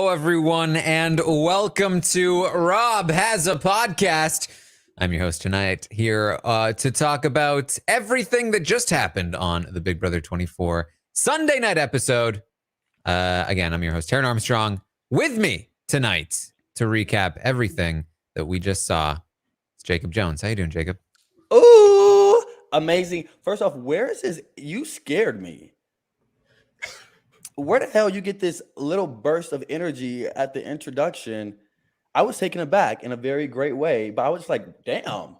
Hello, everyone, and welcome to Rob Has a Podcast. I'm your host tonight here to talk about everything that just happened on the Big Brother 24 Sunday night episode. Again, I'm your host, Taran Armstrong. With me tonight to recap everything that we just saw, it's Jacob Jones. How you doing, Jacob? Ooh, amazing. First off, where is this? You scared me. Where the hell you get this little burst of energy at the introduction? I was taken aback in a very great way, but I was like, damn,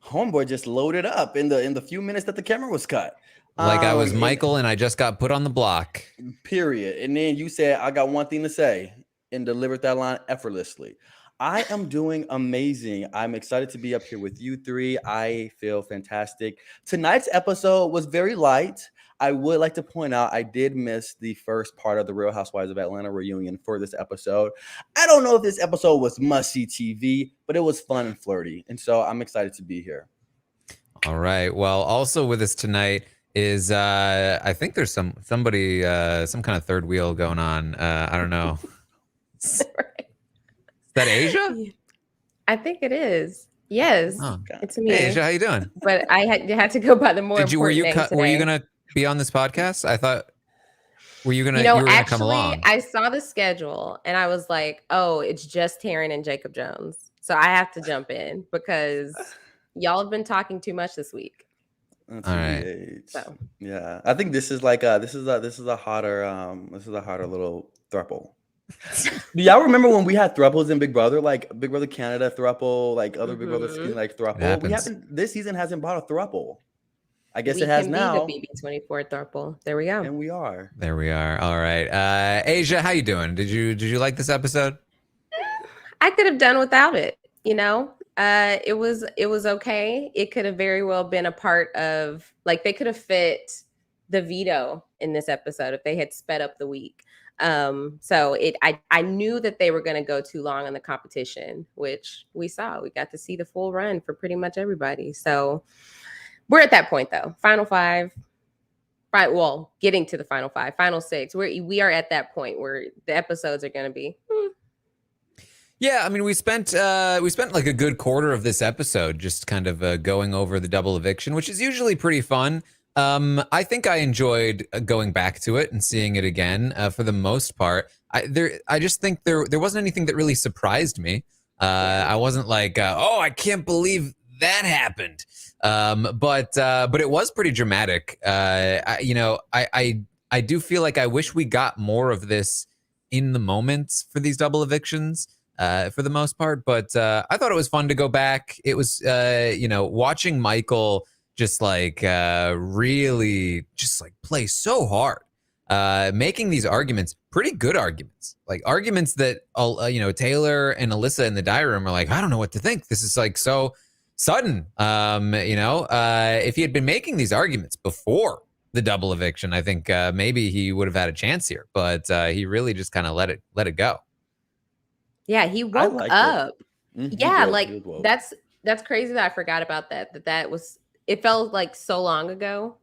homeboy just loaded up in the few minutes that the camera was cut. Like I was Michael and I just got put on the block. Period. And then you said, I got one thing to say, and delivered that line effortlessly. I am doing amazing. I'm excited to be up here with you three. I feel fantastic. Tonight's episode was very light. I would like to point out I did miss the first part of the Real Housewives of Atlanta reunion for this episode. I don't know if this episode was must-see TV, but it was fun and flirty. And so I'm excited to be here. All right. Well, also with us tonight is I think there's somebody some kind of third wheel going on. I don't know. Is that Aysha? I think it is. Yes, it's me. Hey, Aysha, how you doing? But I had to go by the more. Were you gonna be on this podcast? I thought. Were you gonna? Actually, come along? I saw the schedule and I was like, oh, it's just Taran and Jacob Jones, so I have to jump in because y'all have been talking too much this week. All right. So yeah, I think this is like this is a hotter little throuple. Do y'all remember when we had throuples in Big Brother, like Big Brother Canada throuple, like other Big Brother season, like throuple? We haven't. This season hasn't bought a throuple. I guess it has now. The BB24 throuple. There we go. And we are. There we are. All right. Aysha, how you doing? Did you like this episode? I could have done without it. It was okay. It could have very well been a part of, like, they could have fit the Vito in this episode if they had sped up the week. I knew that they were going to go too long on the competition, which we saw. We got to see the full run for pretty much everybody. So we're at that point though. Final five. Right. Well, getting to the final five, final six. We are at that point where the episodes are going to be. Yeah, I mean, we spent like a good quarter of this episode just kind of going over the double eviction, which is usually pretty fun. I think I enjoyed going back to it and seeing it again for the most part. I just think there wasn't anything that really surprised me. I wasn't like, oh, I can't believe that happened. But it was pretty dramatic. I do feel like I wish we got more of this in the moments for these double evictions. For the most part, but I thought it was fun to go back. It was, watching Michael just like really just like play so hard, making these arguments, pretty good arguments, like arguments that, Taylor and Alyssa in the diary room are like, I don't know what to think. This is like so sudden. If he had been making these arguments before the double eviction, I think maybe he would have had a chance here, but he really just kind of let it go. Yeah, he woke up. Yeah, that's crazy that I forgot about that. That was, it felt like so long ago.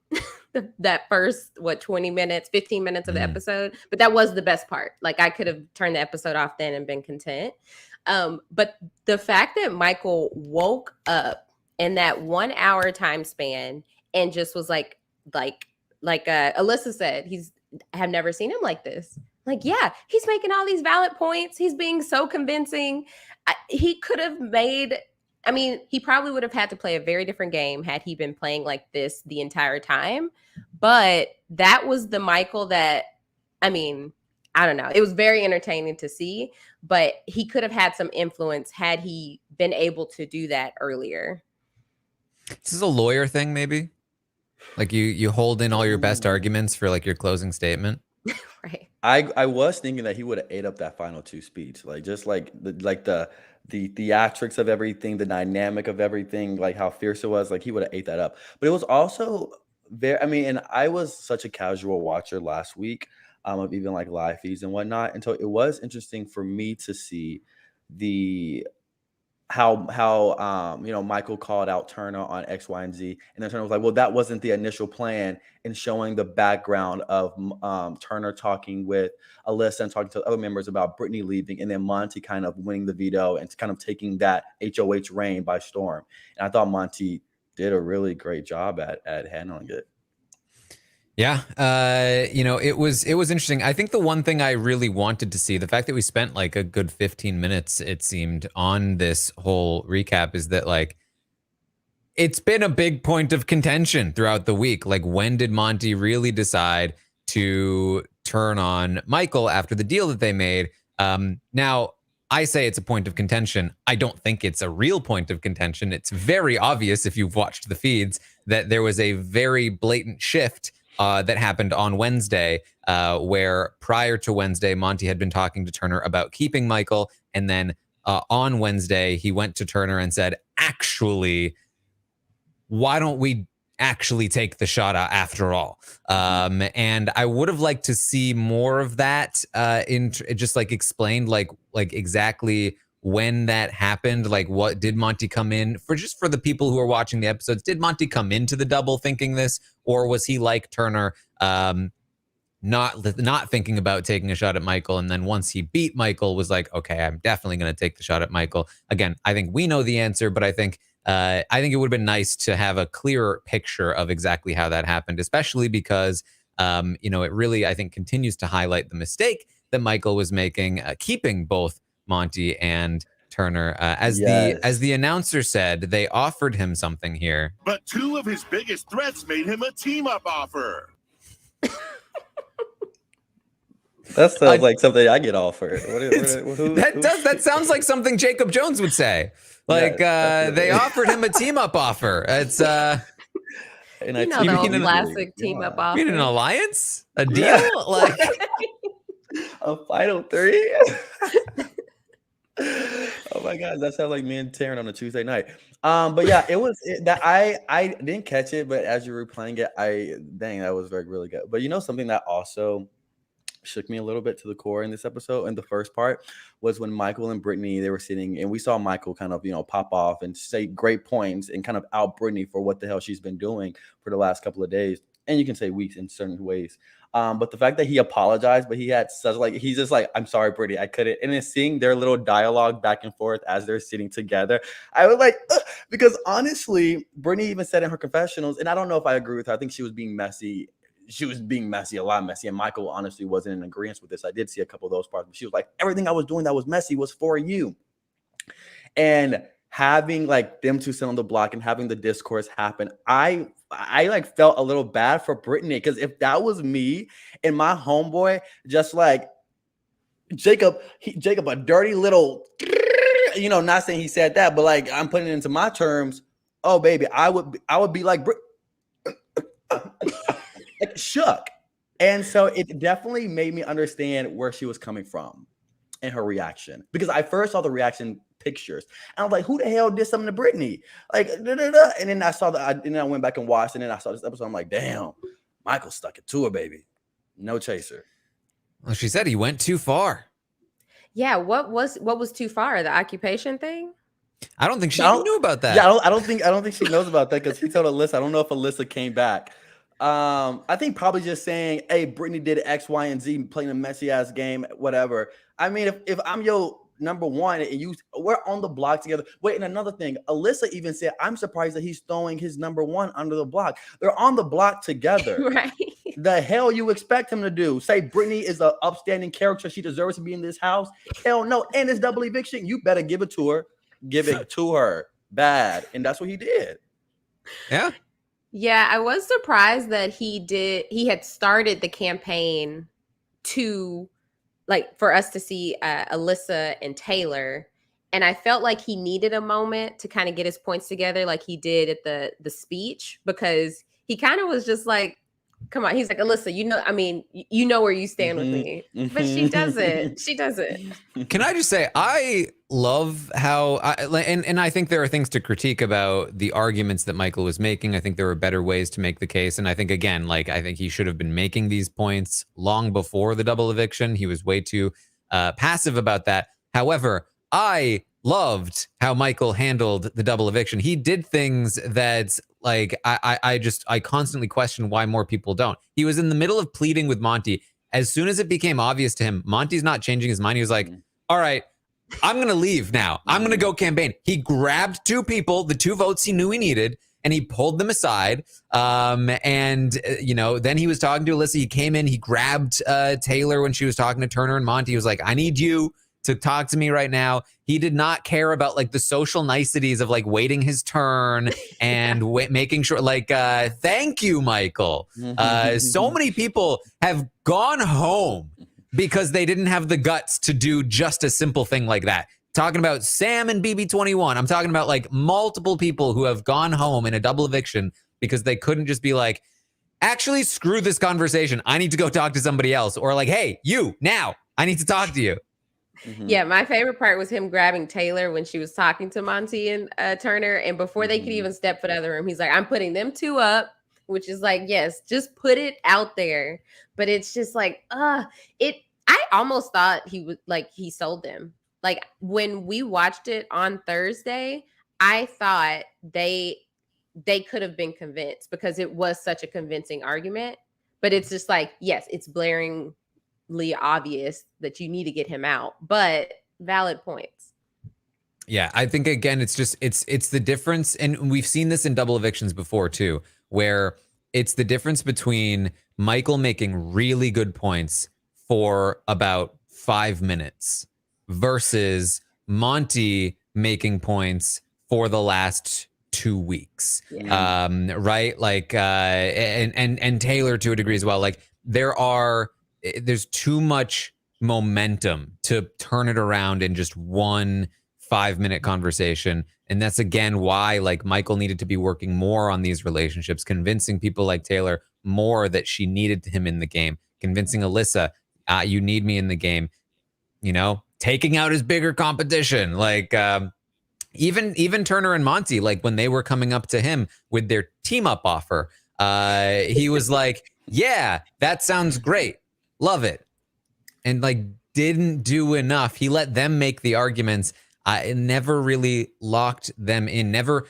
That first 20 minutes, 15 minutes of the episode, but that was the best part. Like I could have turned the episode off then and been content. But the fact that Michael woke up in that 1 hour time span and just was like Alyssa said, I have never seen him like this. Like, yeah, he's making all these valid points. He's being so convincing. He could have he probably would have had to play a very different game had he been playing like this the entire time. But that was the Michael that, I don't know. It was very entertaining to see, but he could have had some influence had he been able to do that earlier. This is a lawyer thing, maybe? Like you hold in all your best arguments for like your closing statement. Right. I was thinking that he would have ate up that final two speech, like just like the theatrics of everything, the dynamic of everything, like how fierce it was, like he would have ate that up. But it was also very, and I was such a casual watcher last week of even like live feeds and whatnot, and so it was interesting for me to see Michael called out Turner on X, Y, and Z, and then Turner was like, well, that wasn't the initial plan, and showing the background of Turner talking with Alyssa and talking to other members about Brittany leaving, and then Monty kind of winning the veto and kind of taking that HOH reign by storm. And I thought Monty did a really great job at handling it. Yeah, it was interesting. I think the one thing I really wanted to see, the fact that we spent like a good 15 minutes, it seemed, on this whole recap, is that like it's been a big point of contention throughout the week. Like, when did Monty really decide to turn on Michael after the deal that they made? Now, I say it's a point of contention. I don't think it's a real point of contention. It's very obvious if you've watched the feeds that there was a very blatant shift that happened on Wednesday, where prior to Wednesday, Monty had been talking to Turner about keeping Michael. And then on Wednesday, he went to Turner and said, actually, why don't we actually take the shot out after all? And I would have liked to see more of that just like explained, like exactly when that happened. Like, what did Monty come in for? Just for the people who are watching the episodes, did Monty come into the double thinking this, or was he like Turner, not thinking about taking a shot at Michael, and then once he beat Michael was like, okay, I'm definitely going to take the shot at Michael? Again, I think we know the answer, but I think it would have been nice to have a clearer picture of exactly how that happened, especially because it really, I think, continues to highlight the mistake that Michael was making, keeping both Monty and Turner. As the announcer said, they offered him something here, but two of his biggest threats made him a team-up offer. That sounds like something I get offered. That sounds like something Jacob Jones would say. Like, they offered him a team-up offer. It's the classic team-up offer. You mean an alliance? A deal? Like a final three? Oh my God, that sounds like me and Taran on a Tuesday night. But yeah, I didn't catch it, but as you were playing it, that was really good. But something that also shook me a little bit to the core in this episode, in the first part, was when Michael and Brittany, they were sitting, and we saw Michael kind of pop off and say great points and kind of out Brittany for what the hell she's been doing for the last couple of days, and you can say weeks in certain ways. But the fact that he apologized, but he had such he's just like, I'm sorry, Brittany, I couldn't. And then seeing their little dialogue back and forth as they're sitting together, I was like, because honestly, Brittany even said in her confessionals, and I don't know if I agree with her, I think she was being messy. She was being messy, a lot messy. And Michael honestly wasn't in agreement with this. I did see a couple of those parts, but she was like, everything I was doing that was messy was for you. And having them two sit on the block and having the discourse happen, I felt a little bad for Brittany, because if that was me and my homeboy, just like Jacob, a dirty little, not saying he said that, but like I'm putting it into my terms. Oh baby, I would be like shook. And so it definitely made me understand where she was coming from and her reaction, because I first saw the reaction pictures and I was like, who the hell did something to Brittany? Like, and then I went back and watched, and then I saw this episode. I'm like, damn, Michael stuck it to her, baby. No chaser. Well, she said he went too far. Yeah, what was too far? The occupation thing? I don't think she knew about that. Yeah, I don't think she knows about that, because he told Alyssa. I don't know if Alyssa came back. I think probably just saying, hey, Brittany did X, Y, and Z, playing a messy ass game, whatever. I mean, if I'm your number one and we're on the block together. Wait, and another thing, Alyssa even said, I'm surprised that he's throwing his number one under the block. They're on the block together. Right. The hell you expect him to do? Say Brittany is an upstanding character. She deserves to be in this house? Hell no. And it's double eviction. You better give it to her. Give it to her. Bad. And that's what he did. Yeah. Yeah, I was surprised that he had started the campaign to, like, for us to see Alyssa and Taylor. And I felt like he needed a moment to kind of get his points together, like he did at the speech, because he kind of was just like, come on. He's like, Alyssa, you know where you stand with me. But she doesn't. She doesn't. Can I just say, I love how, and I think there are things to critique about the arguments that Michael was making. I think there were better ways to make the case. And I think, again, I think he should have been making these points long before the double eviction. He was way too passive about that. However, I loved how Michael handled the double eviction. He did things that like I constantly question why more people don't. He was in the middle of pleading with Monty. As soon as it became obvious to him, Monty's not changing his mind. He was like, all right, I'm going to leave now. I'm going to go campaign. He grabbed 2 people, the 2 votes he knew he needed, and he pulled them aside. Then he was talking to Alyssa. He came in, he grabbed Taylor when she was talking to Turner and Monty. He was like, I need you to talk to me right now. He did not care about like the social niceties of like waiting his turn and making sure like, thank you, Michael. So many people have gone home because they didn't have the guts to do just a simple thing like that. Talking about Sam and BB24. I'm talking about like multiple people who have gone home in a double eviction because they couldn't just be like, actually, screw this conversation. I need to go talk to somebody else. Or like, hey, you, now, I need to talk to you. Yeah, my favorite part was him grabbing Taylor when she was talking to Monty and Turner. And before they could even step foot out of the room, he's like, I'm putting them 2 up, which is like, yes, just put it out there. But it's just like, I almost thought he sold them. Like when we watched it on Thursday, I thought they could have been convinced because it was such a convincing argument. But it's just like, yes, it's blaringly obvious that you need to get him out, but valid points. Yeah, I think again, it's the difference, and we've seen this in double evictions before too, where it's the difference between Michael making really good points for about 5 minutes versus Monty making points for the last 2 weeks. Yeah. Right? Like and Taylor to a degree as well. Like there's too much momentum to turn it around in just one 5-minute conversation. And that's again why like Michael needed to be working more on these relationships, convincing people like Taylor more that she needed him in the game, convincing Alyssa, you need me in the game, taking out his bigger competition. Like even Turner and Monty, like when they were coming up to him with their team up offer, he was like, yeah, that sounds great. Love it. And like didn't do enough. He let them make the arguments. It never really locked them in, never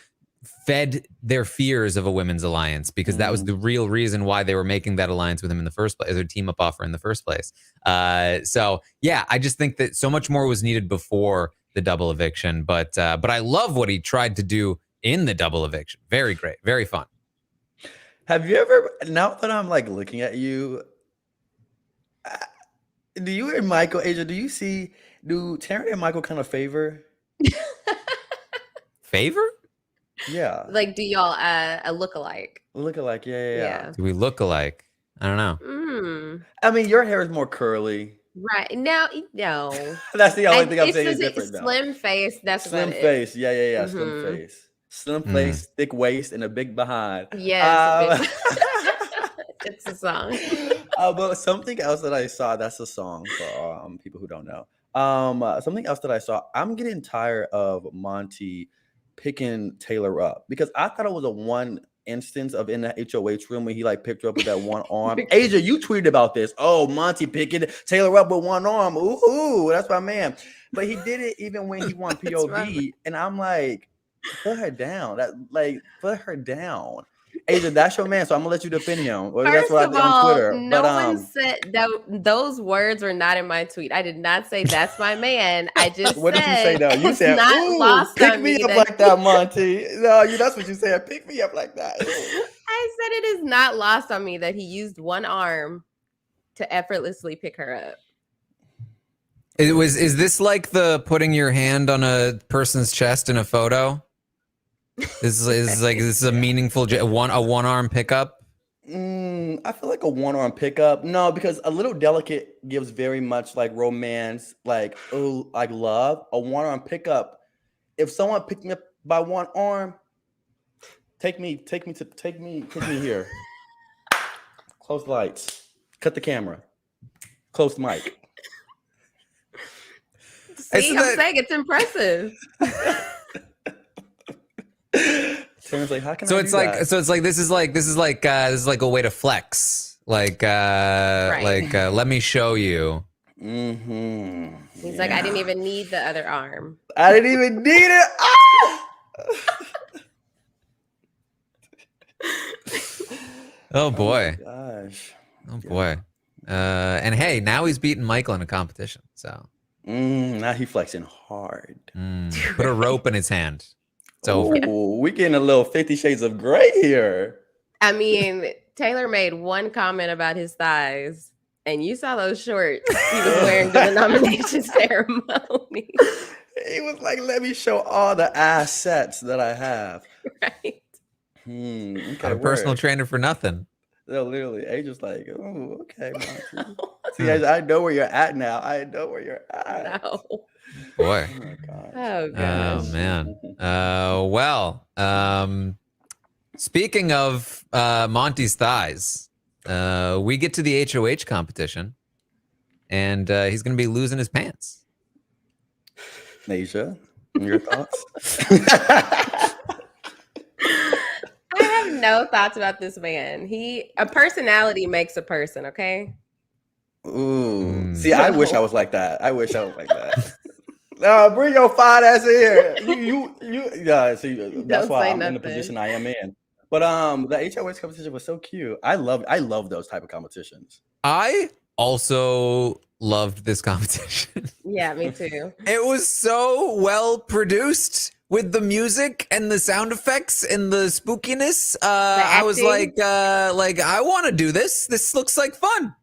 fed their fears of a women's alliance, because that was the real reason why they were making that alliance with him in the first place, their team up offer in the first place. So yeah, I just think that so much more was needed before the double eviction, but I love what he tried to do in the double eviction. Very great, very fun. Have you ever, now that I'm like looking at you, do you and Michael, Aysha, do Taran and Michael kind of favor? Favor? Yeah. Like, do y'all a look-alike? Look-alike, yeah. Do we look alike? I don't know. I mean, your hair is more curly. Right. No. That's the only thing I'm saying is different now. Slim face, that's slim face. Yeah. Slim face. Slim face, thick waist, and a big behind. Yes. It's a song. But something else that I saw, that's a song for people who don't know. Something else that I saw, I'm getting tired of Monty picking Taylor up, because I thought it was a one instance of in the HOH room when he like picked her up with that one arm. Aysha, you tweeted about this. Oh, Monty picking Taylor up with one arm. Ooh, that's my man. But he did it even when he won POV, and I'm like, put her down. Put her down. Aysha, that's your man, so I'm gonna let you defend him. Well, that's what I did on Twitter. No one said that. Those words were not in my tweet. I did not say that's my man. I just what said, did you say though? You said, not lost pick on me up like that, Monty. No, that's what you said. Pick me up like that. I said it is not lost on me that he used one arm to effortlessly pick her up. Is this like the putting your hand on a person's chest in a photo? This is a meaningful one arm pickup. I feel like a one arm pickup. No, because a little delicate gives very much like romance, like love. A one arm pickup. If someone picked me up by one arm, take me here. Close the lights. Cut the camera. Close the mic. See, I'm saying it's impressive. Like, how can so I it's do like that? So it's like this is like a way to flex. Like let me show you. He's like, I didn't even need the other arm. I didn't even need it. Ah! Oh boy. Oh my gosh. Oh boy. And hey, now he's beating Michael in a competition. So now he flexing hard. Put a rope in his hand. It's over. We getting a little 50 Shades of Grey here. I mean, Taylor made one comment about his thighs, and you saw those shorts he was wearing to the nomination ceremony. He was like, let me show all the assets that I have. Right. Okay, Got a personal trainer for nothing. No, literally. Aysha's like, oh, okay, Monty. See, I know where you're at now. I know where you're at. No. Boy. Oh, my gosh. Oh, gosh. Oh, man. Well, speaking of Monty's thighs, we get to the HOH competition, and he's going to be losing his pants. Aysha, your thoughts? I have no thoughts about this man. A personality makes a person, okay? Ooh. See, I wish I was like that. I wish I was like that. No, bring your fine ass in here. Yeah, see, that's why I'm in the position I am in. But the HOH competition was so cute. I love those type of competitions. I also loved this competition. Yeah, me too. It was so well produced with the music and the sound effects and the spookiness. I was like, I want to do this. This looks like fun.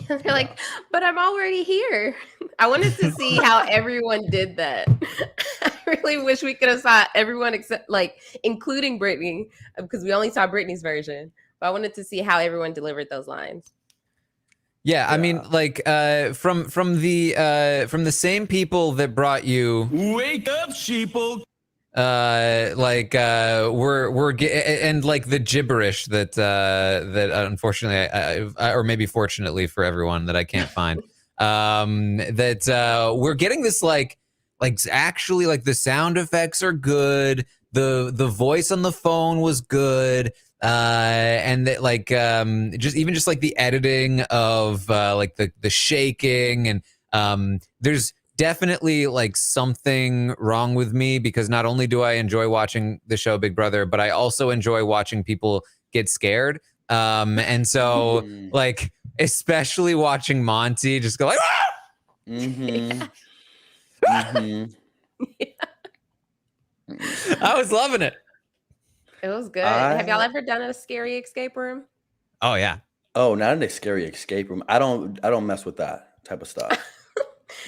They're like, but I'm already here. I wanted to see how everyone did that. I really wish we could have saw everyone except including Brittany, because we only saw Brittany's version. But I wanted to see how everyone delivered those lines. Yeah, I mean, from the same people that brought you Wake up, sheeple. we're and like the gibberish that unfortunately or maybe fortunately for everyone that I can't find, that we're getting this like actually like the sound effects are good, the voice on the phone was good, and that just like the editing of like the shaking, and there's definitely like something wrong with me, because not only do I enjoy watching the show Big Brother, but I also enjoy watching people get scared. And so like, especially watching Monty just go like, I was loving it. It was good. Have y'all ever done a scary escape room? Oh yeah. Oh, not a scary escape room. I don't mess with that type of stuff.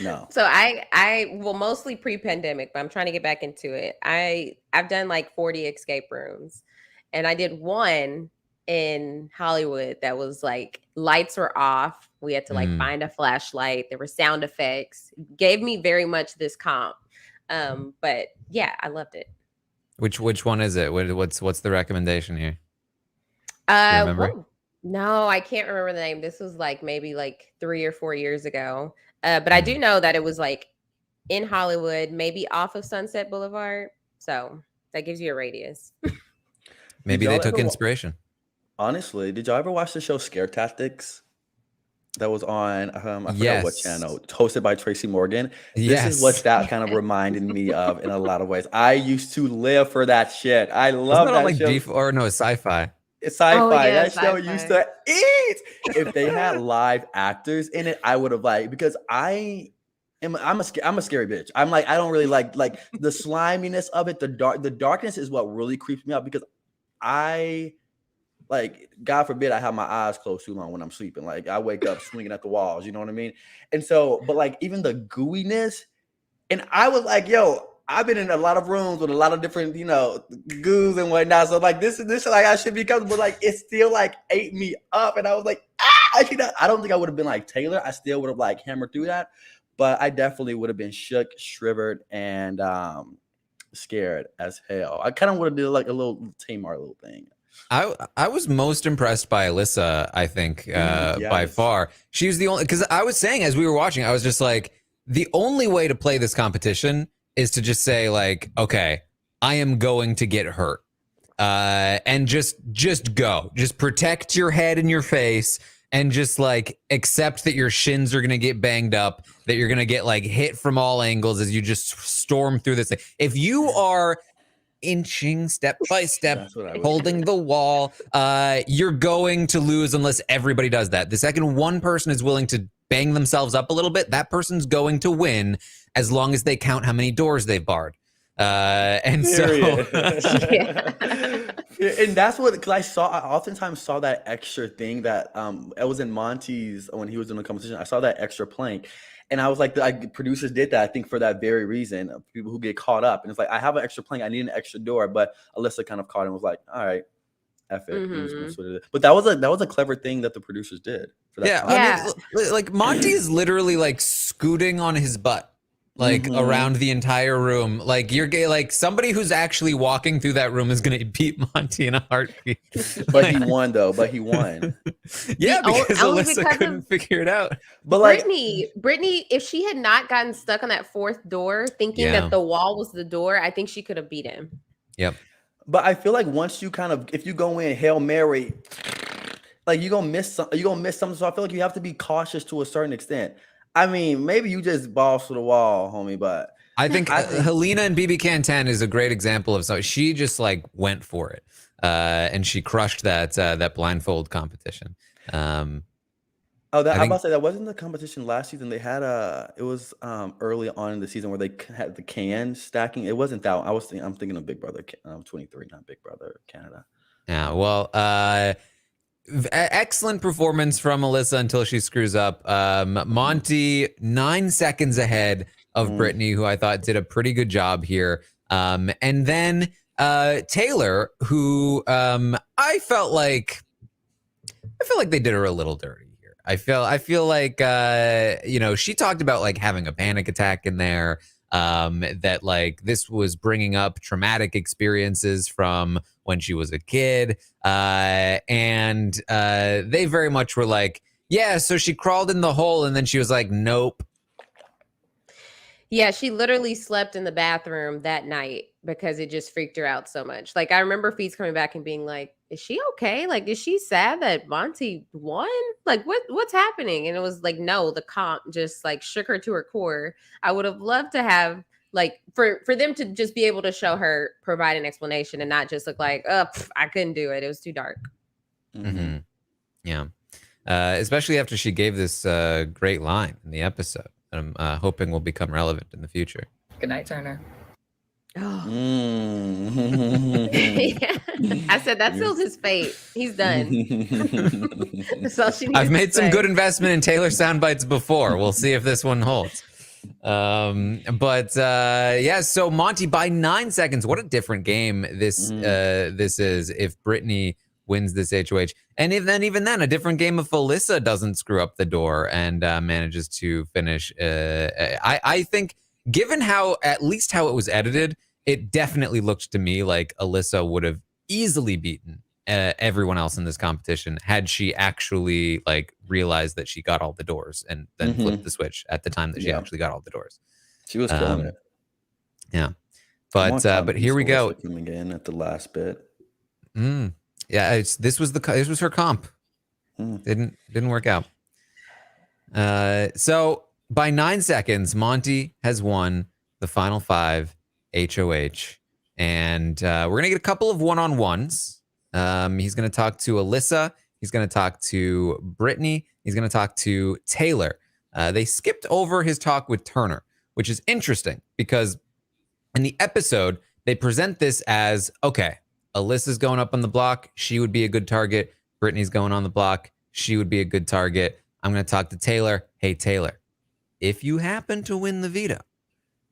No. So I well, mostly pre-pandemic, but I'm trying to get back into it. I've done like 40 escape rooms, and I did one in Hollywood that was like lights were off. We had to like find a flashlight. There were sound effects. Gave me very much this comp. But yeah, I loved it. Which one is it? What's the recommendation here? Remember? No, I can't remember the name. This was like maybe like 3 or 4 years ago. But I do know that it was like in Hollywood, maybe off of Sunset Boulevard. So that gives you a radius. Maybe they took inspiration. Honestly, did y'all ever watch the show Scare Tactics? That was on, I forgot what channel, hosted by Tracy Morgan. This is what that kind of reminded me of in a lot of ways. I used to live for that shit. I love that like show. It's sci-fi. It's sci-fi. That show used to eat. If they had live actors in it, I would have because I'm a scary bitch. I'm like, I don't really like the sliminess of it. The darkness is what really creeps me out, because I God forbid I have my eyes closed too long when I'm sleeping. Like I wake up swinging at the walls, you know what I mean? And so, but like even the gooiness, and I was like, yo, I've been in a lot of rooms with a lot of different, goos and whatnot. So like this like I should be comfortable, but like it still like ate me up. And I was like, I don't think I would have been like Taylor. I still would have like hammered through that, but I definitely would have been shook, shivered, and scared as hell. I kind of would have did like a little Tamar little thing. I was most impressed by Alyssa, I think, by far. She was the only, because I was saying as we were watching, I was just like, the only way to play this competition is to just say like, okay, I am going to get hurt, and just go, just protect your head and your face, and just like accept that your shins are going to get banged up, that you're going to get like hit from all angles as you just storm through this thing. If you are inching step by step, holding the wall, you're going to lose unless everybody does that. The second one person is willing to bang themselves up a little bit, that person's going to win as long as they count how many doors they've barred. And Period. so and that's what, because I oftentimes saw that extra thing that it was in Monty's when he was in the competition. I saw that extra plank, and I was like, the producers did that, I think, for that very reason, of people who get caught up. And it's like, I have an extra plank, I need an extra door, but Alyssa kind of caught it and was like, all right, F it. But that was a clever thing that the producers did for that. Yeah, I mean, like Monty is literally like scooting on his butt, like around the entire room. Like you're gay, like somebody who's actually walking through that room is gonna beat Monty in a heartbeat. But he won though. Yeah, because Alyssa couldn't figure it out. But like Brittany, if she had not gotten stuck on that fourth door, thinking that the wall was the door, I think she could have beat him. Yep. But I feel like once you if you go in Hail Mary, like you're gonna miss something. So I feel like you have to be cautious to a certain extent. I mean, maybe you just balls to the wall, homie, but I think Helena and BB24 is a great example of something. She just like went for it, and she crushed that blindfold competition. I'm about to say that wasn't the competition last season. They had it was early on in the season where they had the can stacking. It wasn't that one. I'm thinking of Big Brother 23, not Big Brother Canada. Yeah, well, excellent performance from Alyssa until she screws up. Monty 9 seconds ahead of Brittany, who I thought did a pretty good job here. And then Taylor, who I felt like they did her a little dirty here. I feel like she talked about like having a panic attack in there. That like this was bringing up traumatic experiences from when she was a kid. And they very much were like, yeah, so she crawled in the hole and then she was like, nope. Yeah, she literally slept in the bathroom that night because it just freaked her out so much. Like I remember Feeds coming back and being like, is she okay? Like, is she sad that Monty won? Like, what's happening? And it was like, no, the comp just like shook her to her core. I would have loved to have like for them to just be able to show her, provide an explanation and not just look like, I couldn't do it. It was too dark. Mm-hmm. Yeah. Especially after she gave this great line in the episode that I'm hoping will become relevant in the future. Good night, Turner. Oh. Yeah. I said that seals his fate. He's done. So I've made some good investment in Taylor sound bites before. We'll see if this one holds. So Monty by 9 seconds. What a different game this is if Brittany wins this HOH. And even then, a different game if Alyssa doesn't screw up the door and manages to finish. I think, given at least how it was edited, it definitely looked to me like Alyssa would have easily beaten everyone else in this competition had she actually like realized that she got all the doors and then flipped the switch at the time that she actually got all the doors. She was killing it. Yeah, but here we go. Coming in at the last bit. Yeah, this was her comp. Didn't work out. So by 9 seconds, Monty has won the final 5 HOH, and we're gonna get a couple of one-on-ones. He's gonna talk to Alyssa. He's gonna talk to Brittany. He's gonna talk to Taylor. They skipped over his talk with Turner, which is interesting because in the episode they present this as, okay, Alyssa's going up on the block. She would be a good target. Brittany's going on the block. She would be a good target. I'm going to talk to Taylor. Hey, Taylor, if you happen to win the veto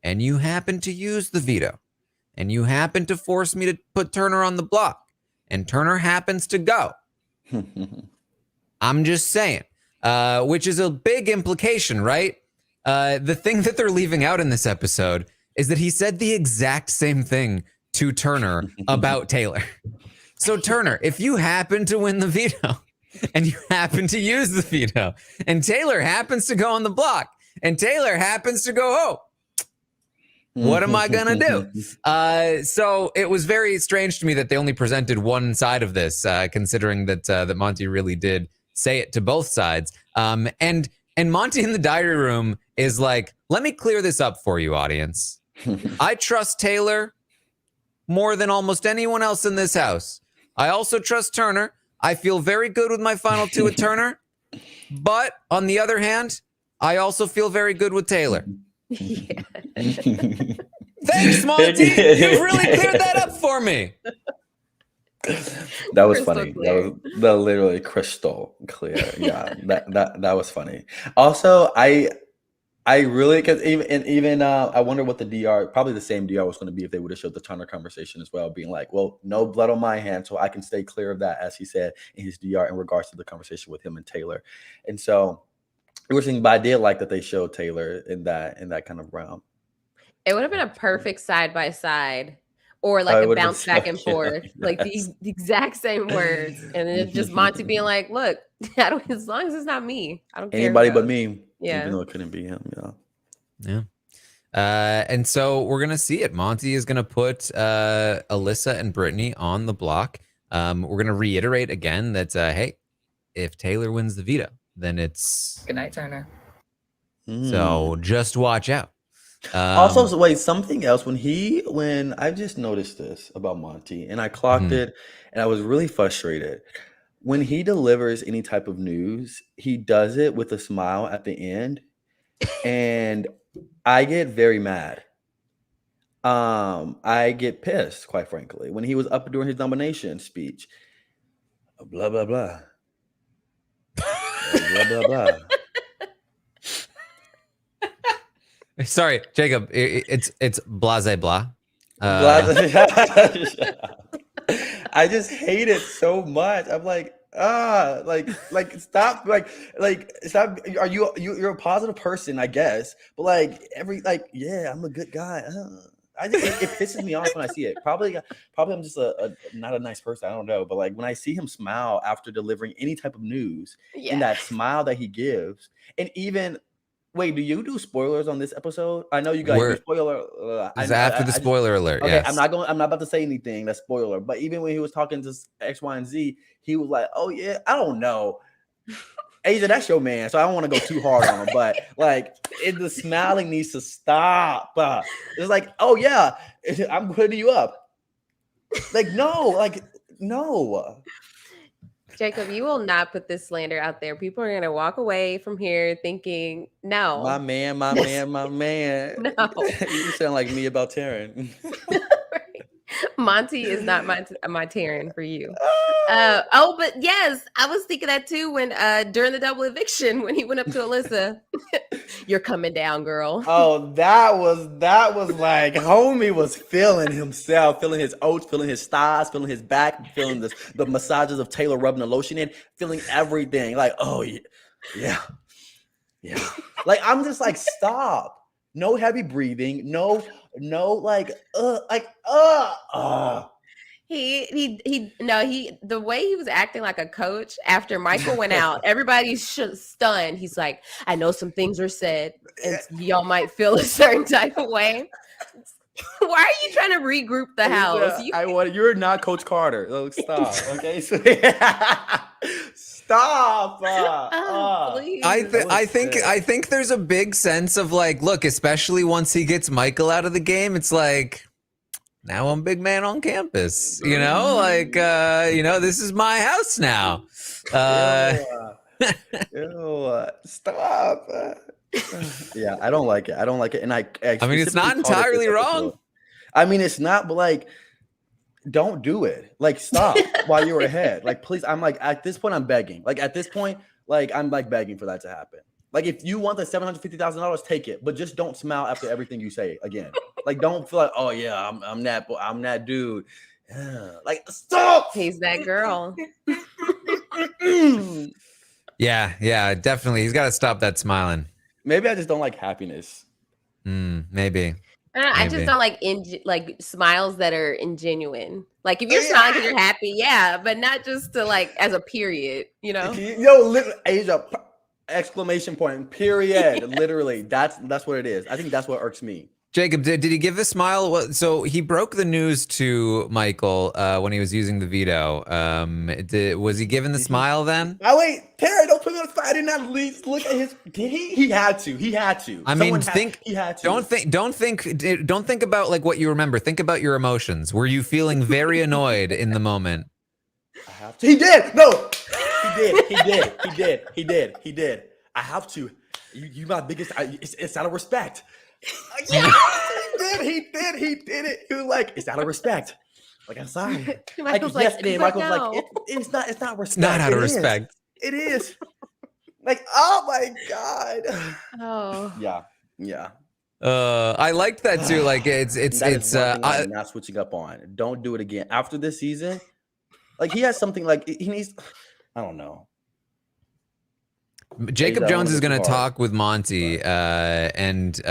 and you happen to use the veto and you happen to force me to put Turner on the block and Turner happens to go, I'm just saying, which is a big implication, right? The thing that they're leaving out in this episode is that he said the exact same thing to Turner about Taylor. So Turner, if you happen to win the veto and you happen to use the veto and Taylor happens to go on the block and Taylor happens to go, oh, what am I going to do? So it was very strange to me that they only presented one side of this, considering that Monty really did say it to both sides. And Monty in the diary room is like, let me clear this up for you, audience. I trust Taylor more than almost anyone else in this house. I also trust Turner. I feel very good with my final two with Turner. But on the other hand, I also feel very good with Taylor. Yeah. Thanks, Monty. You've really cleared that up for me. That was Crystal funny. clear. That was literally crystal clear. Yeah, that was funny. Also, I really, because even I wonder what the DR, probably the same DR was going to be if they would have showed the Turner conversation as well, being like, well, no blood on my hand, so I can stay clear of that, as he said in his DR in regards to the conversation with him and Taylor. And so it was, but I did like that they showed Taylor in that kind of realm. It would have been a perfect side by side, or like a bounce back and forth, like the exact same words, and then it's just Monty being like, "Look, I don't, as long as it's not me, I don't care anybody but me." Yeah, even though it couldn't be him. Yeah. And so we're gonna see it. Monty is gonna put Alyssa and Brittany on the block. We're gonna reiterate again that hey, if Taylor wins the veto, then it's good night, Turner. So just watch out. Also, wait, something else. When I just noticed this about Monty, and I clocked it, and I was really frustrated. When he delivers any type of news, he does it with a smile at the end, and I get very mad. I get pissed, quite frankly. When he was up during his nomination speech, blah blah blah, blah blah blah. Sorry, Jacob. It's blase blah. I just hate it so much. I'm like, stop, stop. Are you're a positive person, I guess, but yeah, I'm a good guy. It pisses me off when I see it. Probably I'm just a not a nice person. I don't know, but like when I see him smile after delivering any type of news, and that smile that he gives, and even. Wait, do you do spoilers on this episode? I know you guys do spoiler. After the spoiler alert. Okay, yes. I'm not about to say anything that's spoiler. But even when he was talking to X, Y, and Z, he was like, "Oh yeah, I don't know, Asia, that's your man." So I don't want to go too hard on him, but the smiling needs to stop. It's like, "Oh yeah, I'm putting you up." No. Jacob, you will not put this slander out there. People are going to walk away from here thinking, no. My man. No. You sound like me about Taran. Monty is not my Taran for you. But yes, I was thinking that too when during the double eviction when he went up to Alyssa. You're coming down, girl. Oh, that was like homie was feeling himself, feeling his oats, feeling his thighs, feeling his back, feeling the massages of Taylor rubbing the lotion in, feeling everything. Like, oh yeah. Like I'm just like, stop. No heavy breathing. No, The way he was acting like a coach after Michael went out, everybody's stunned. He's like, I know some things were said and y'all might feel a certain type of way. Why are you trying to regroup the house? You're not Coach Carter. Stop. Okay. Stop. Please. I think there's a big sense of like, look, especially once he gets Michael out of the game, it's like, now I'm big man on campus, this is my house now. Stop. Yeah, I don't like it. And I mean, it's not entirely wrong. I mean, it's not, but don't do it. Stop while you're ahead. Please. I'm at this point, I'm begging. At this point, I'm begging for that to happen. If you want the $750,000, take it, but just don't smile after everything you say again. Don't feel like, oh yeah, I'm that dude. Stop. He's that girl. Yeah, definitely. He's got to stop that smiling. Maybe I just don't like happiness. Maybe. I just don't like smiles that are ingenuine. If you're smiling because you're happy, yeah, but not just to as a period, Yo, literally, Aysha, exclamation point, period. Literally, that's what it is. I think that's what irks me. Jacob, did he give a smile? So he broke the news to Michael when he was using the veto. Was he given the smile then? Oh wait, Terry, don't put me on the spot. I did not look at his. Did he? He had to. He had to. I mean, he had to. Don't think about like what you remember. Think about your emotions. Were you feeling very annoyed in the moment? I have to. He did. No, he did. I have to. You my biggest. It's out of respect. Yeah, he did it. He was like, it's out of respect. Like, I'm sorry. Michael's Michael's like, it's not respect. Not out of respect. It is. Like, oh my God. Oh. Yeah. I liked that too. Like it's I'm not switching up on. Don't do it again. After this season, like he has something like he needs, I don't know. Jacob Jones is going to talk with Monty, and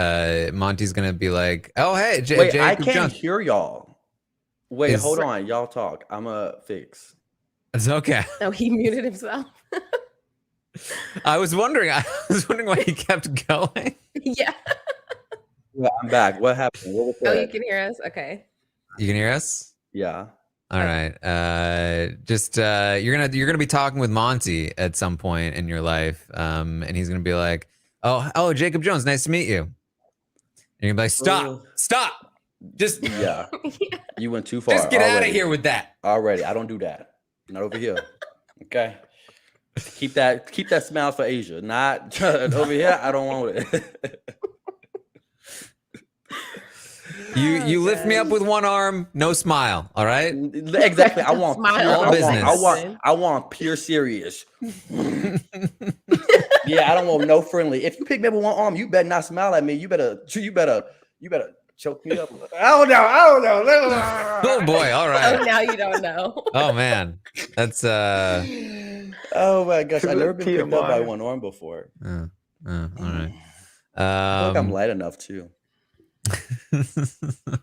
Monty's going to be like, "Oh, hey, wait, Jacob I can't Jones. hear y'all. Wait, hold on, y'all talk. I'm a fix. It's okay. Oh, he muted himself. I was wondering why he kept going. Yeah. I'm back. What happened? What was that? Oh, you can hear us. Okay. You can hear us? Yeah. All right. You're gonna be talking with Monty at some point in your life, and he's gonna be like, "Oh, Jacob Jones, nice to meet you." And you're gonna be like, "Stop, just yeah." You went too far. Just get out of here with that. Already, I don't do that. Not over here. Okay. Keep that smile for Aysha. Not over here. I don't want it. You lift me up with one arm, no smile. All right. Exactly. I want smile. Business. I want pure serious. Yeah, I don't want no friendly. If you pick me up with one arm, you better not smile at me. You better choke me up. I don't know. Oh boy. All right. Oh, now you don't know. Oh man, that's Oh my gosh, I've never been picked up by one arm before. all right. I feel like I'm light enough too.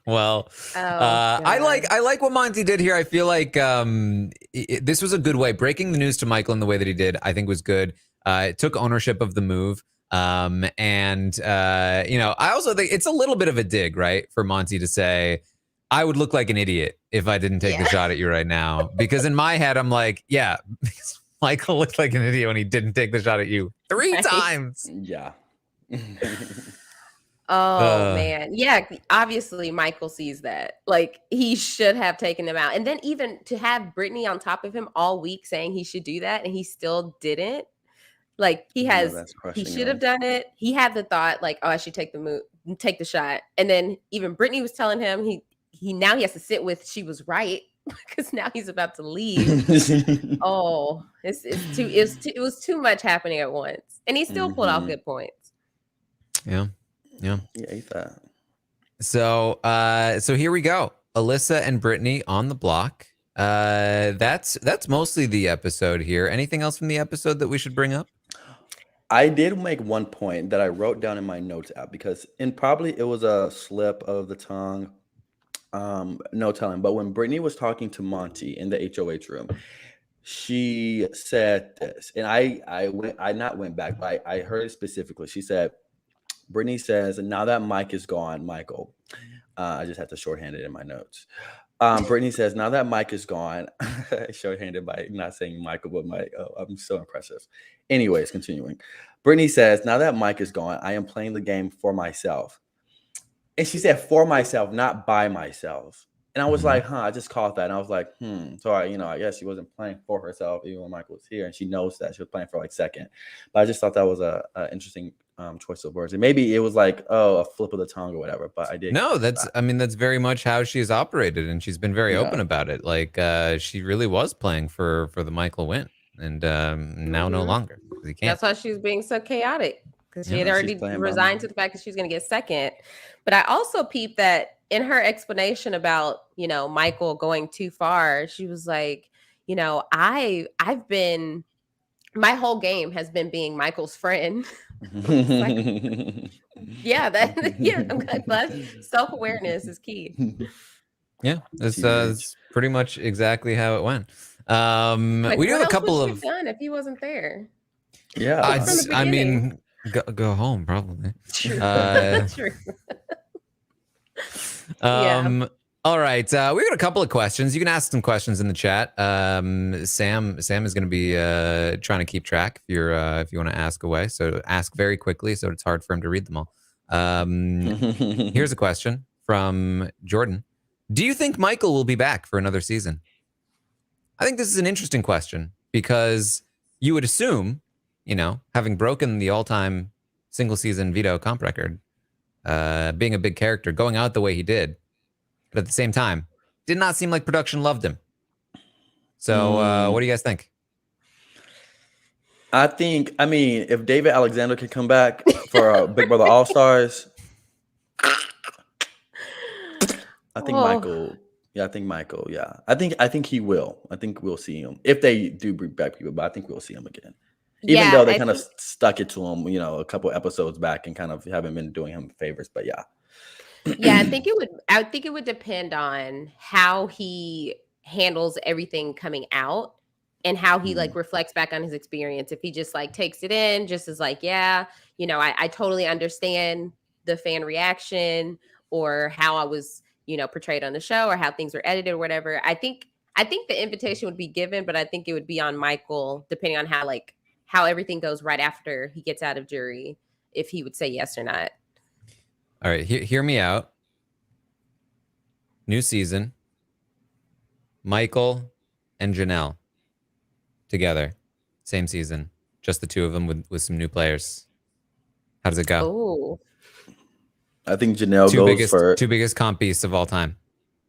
Well, I like what Monty did here. I feel like this was a good way. Breaking the news to Michael in the way that he did, I think was good. It took ownership of the move. I also think it's a little bit of a dig, right? For Monty to say, I would look like an idiot if I didn't take the shot at you right now. Because in my head, I'm like, yeah, Michael looked like an idiot when he didn't take the shot at you 3 times. Yeah. Oh man. Yeah, obviously Michael sees that. Like he should have taken him out. And then even to have Brittany on top of him all week saying he should do that and he still didn't. Like he should have done it. He had the thought like, oh, I should take the shot. And then even Brittany was telling him he now has to sit with she was right because now he's about to leave. Oh, it was too much happening at once. And he still pulled off good points. Yeah. Yeah, he thought. So here we go. Alyssa and Brittany on the block. That's mostly the episode here. Anything else from the episode that we should bring up? I did make one point that I wrote down in my notes app because probably it was a slip of the tongue. No telling. But when Brittany was talking to Monty in the HOH room, she said this, and I went back, but I heard it specifically. She said, Brittany says, now that Mike is gone, Michael, I just have to shorthand it in my notes. Brittany says, now that Mike is gone, shorthanded by not saying Michael, but Mike. Oh, I'm so impressive. Anyways, continuing. Brittany says, now that Mike is gone, I am playing the game for myself. And she said, for myself, not by myself. And I was like, I just caught that. And I was like, So I guess she wasn't playing for herself even when Michael was here. And she knows that she was playing for like second. But I just thought that was a interesting choice of words. And maybe it was like, a flip of the tongue or whatever. But I did. No, that's very much how she's operated. And she's been very open about it. Like she really was playing for the Michael win. And now no longer. He can't. That's why she's being so chaotic. Because she had already resigned to the fact that she's going to get second. But I also peeped that in her explanation about, Michael going too far, she was like, I've been, my whole game has been being Michael's friend. I'm glad self-awareness is key. Yeah, that's pretty much exactly how it went. Like, we do have a couple of done if he wasn't there. Yeah, I mean, go home probably. True. True. Yeah. All right. We got a couple of questions. You can ask some questions in the chat. Sam is going to be trying to keep track if you want to ask away. So ask very quickly so it's hard for him to read them all. Here's a question from Jordan. Do you think Michael will be back for another season? I think this is an interesting question because you would assume, having broken the all-time single-season Veto comp record, being a big character, going out the way he did, but at the same time, did not seem like production loved him. So what do you guys think? I mean, if David Alexander could come back for Big Brother All-Stars, I think Michael. Yeah, I think Michael. Yeah, I think he will. I think we'll see him if they do bring back people, but I think we'll see him again. Even though they kind of stuck it to him, a couple episodes back and kind of haven't been doing him favors. But yeah. Yeah, I think it would depend on how he handles everything coming out and how he reflects back on his experience. If he just takes it in, just as I totally understand the fan reaction or how I was, portrayed on the show or how things were edited or whatever. I think the invitation would be given, but I think it would be on Michael, depending on how everything goes right after he gets out of jury, if he would say yes or not. All right, hear me out. New season. Michael and Janelle together. Same season. Just the two of them with some new players. How does it go? Oh. I think Janelle goes first. Two biggest comp beasts of all time.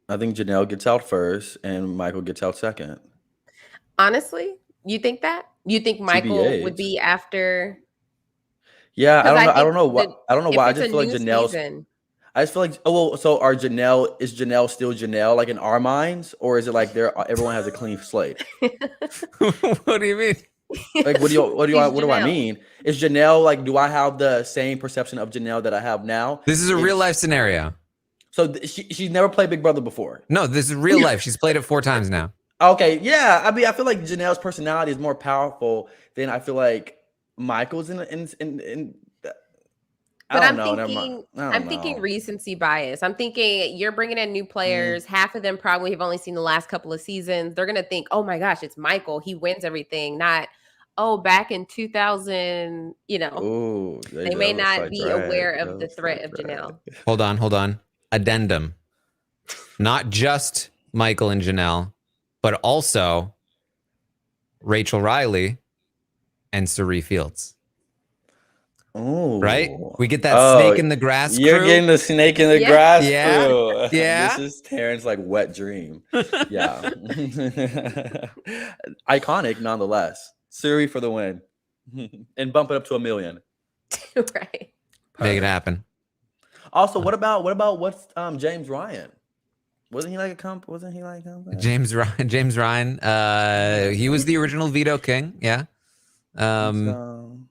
I think Janelle gets out first and Michael gets out second. Honestly, you think that? You think Michael would be after? Yeah, I don't know why. I just feel like Janelle's. I just feel like, so is Janelle still Janelle, like in our minds, or is it like everyone has a clean slate? What do you mean? Like, what do I mean? Is Janelle do I have the same perception of Janelle that I have now? This is a real life scenario. So she's never played Big Brother before. No, this is real life. She's played it 4 times now. Okay, yeah. I mean, I feel like Janelle's personality is more powerful than I feel like Michael's in But I'm thinking recency bias. I'm thinking you're bringing in new players. Half of them probably have only seen the last couple of seasons. They're going to think, oh my gosh, it's Michael. He wins everything. Not, back in 2000, they may not be aware of the threat of Janelle. Hold on. Addendum. Not just Michael and Janelle, but also Rachel Riley and Suri Fields. Oh, right. We get that snake in the grass. You're getting the snake in the grass. Yeah. Yeah. This is Taran's wet dream. Yeah. Iconic nonetheless. Suri for the win. And bump it up to 1 million. Right. Make it happen. Also, what about James Ryan? Wasn't he like a comp? James Ryan. He was the original Veto King. Yeah. I'm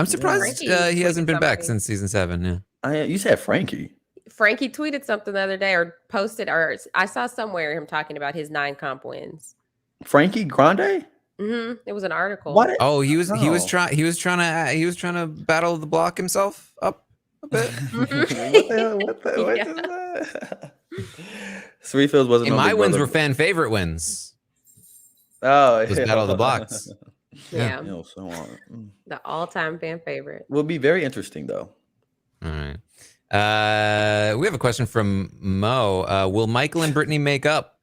surprised he hasn't been back since season 7. Yeah. You said Frankie. Frankie tweeted something the other day or posted, or I saw somewhere him talking about his 9 comp wins. Frankie Grande? Mm-hmm. It was an article. What? Oh, he was trying to battle the block himself up a bit. What is that? Suri Fields wasn't. And my wins were fan favorite wins. Oh, it was Battle of the Blocks. Yeah. So on. The all-time fan favorite. Will be very interesting though. All right. We have a question from Mo. Will Michael and Brittany make up?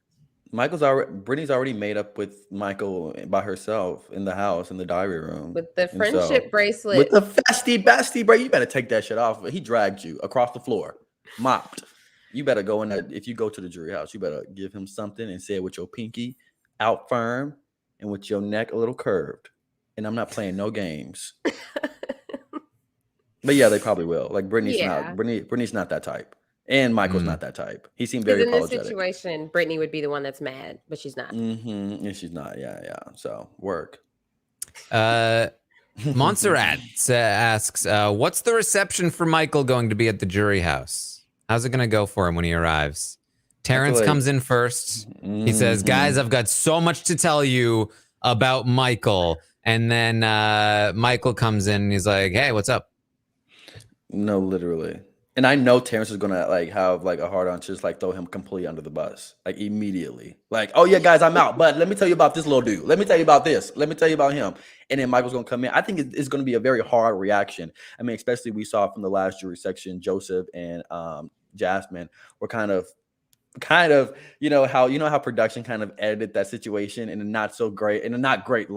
Brittany's already made up with Michael by herself in the house in the diary room with the friendship bracelet. With the bestie, bro. You better take that shit off. He dragged you across the floor, mopped. You better go in there. If you go to the jury house, you better give him something and say it with your pinky out firm and with your neck a little curved. And I'm not playing no games. But yeah, they probably will. Like Brittany's not that type. And Michael's not that type. He seemed very apologetic. In this situation, Brittany would be the one that's mad, but she's not. Mm-hmm. Yeah, she's not. Yeah. So work. Montserrat asks, what's the reception for Michael going to be at the jury house? How's it going to go for him when he arrives? Terrence comes in first. He says, guys, I've got so much to tell you about Michael. And then Michael comes in and he's like, hey, what's up? No, literally. And I know Terrence is gonna like have like a hard on to just like throw him completely under the bus, like immediately. Like, oh yeah, guys, I'm out. But let me tell you about this little dude. Let me tell you about this. Let me tell you about him. And then Michael's gonna come in. I think it's gonna be a very hard reaction. I mean, especially we saw from the last jury section, Joseph and Jasmine were kind of, how production kind of edited that situation in a not great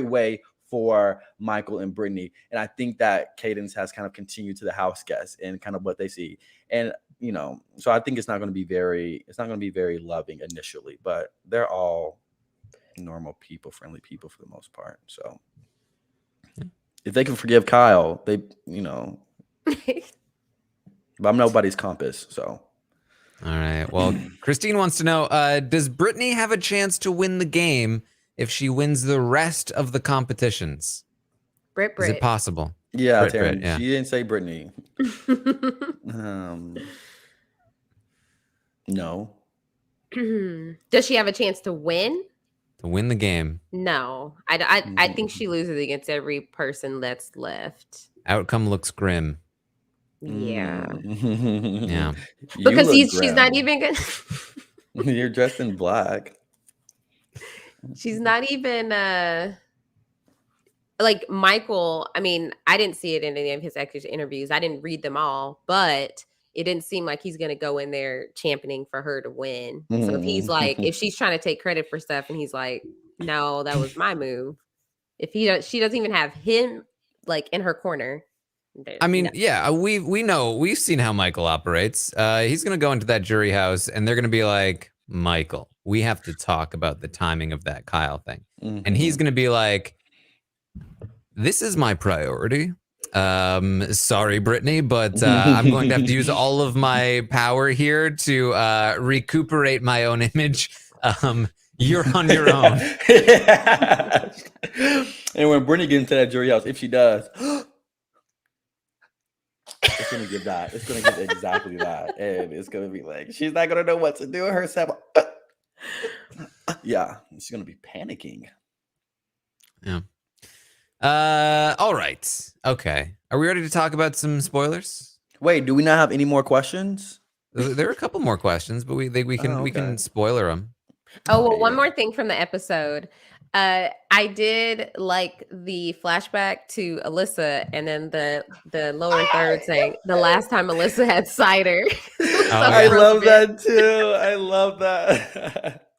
way for Michael and Brittany. And I think that cadence has kind of continued to the house guests and kind of what they see. And, so I think it's not going to be very loving initially, but they're all normal people, friendly people for the most part. So if they can forgive Kyle, but I'm nobody's compass. So. All right. Well, Christine wants to know, does Brittany have a chance to win the game if she wins the rest of the competitions? Brit. Is it possible? Yeah, Brit, yeah. She didn't say Brittany. No. Does she have a chance to win? To win the game? No. I think she loses against every person that's left. Outcome looks grim. Yeah. Yeah. Because she's not even good. You're dressed in black. She's not even like Michael. I mean, I didn't see it in any of his exit interviews. I didn't read them all, but it didn't seem like he's going to go in there championing for her to win. So if he's like, if she's trying to take credit for stuff and he's like, no, that was my move. If she doesn't even have him like in her corner. I mean, yeah, we've seen how Michael operates. He's going to go into that jury house and they're going to be like, Michael, we have to talk about the timing of that Kyle thing. And he's going to be like, this is my priority. Sorry, Brittany, but I'm going to have to use all of my power here to recuperate my own image. You're on your own. And when Brittany gets into that jury house, if she does, it's gonna give that. It's gonna give exactly that, and it's gonna be like she's not gonna know what to do with herself. Yeah, she's gonna be panicking. Yeah. All right. Okay. Are we ready to talk about some spoilers? Wait, do we not have any more questions? There are a couple more questions, but we can spoiler them. Oh, well, one more thing from the episode. I did like the flashback to Alyssa and then the lower third saying the last time Alyssa had cider. I love that too. I love that.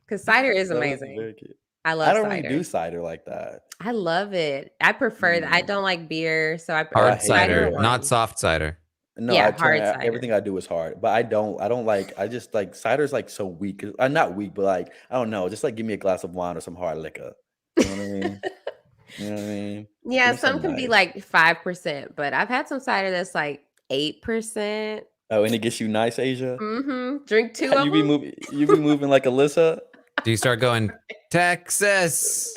Because cider is amazing. Very cute. I love cider. I don't really do cider like that. I love it. I prefer that. I don't like beer, so I hard cider, not soft cider. No, yeah, hard cider. Everything I do is hard, but I just like cider's like so weak. I'm not weak, but like I don't know. Just like give me a glass of wine or some hard liquor. You know what I mean? You know what I mean? Yeah, some can be like 5%, but I've had some cider that's like 8%. Oh, and it gets you nice, Aysha. Mm-hmm. Drink 2 of them. You be moving like Alyssa. Do you start going Texas?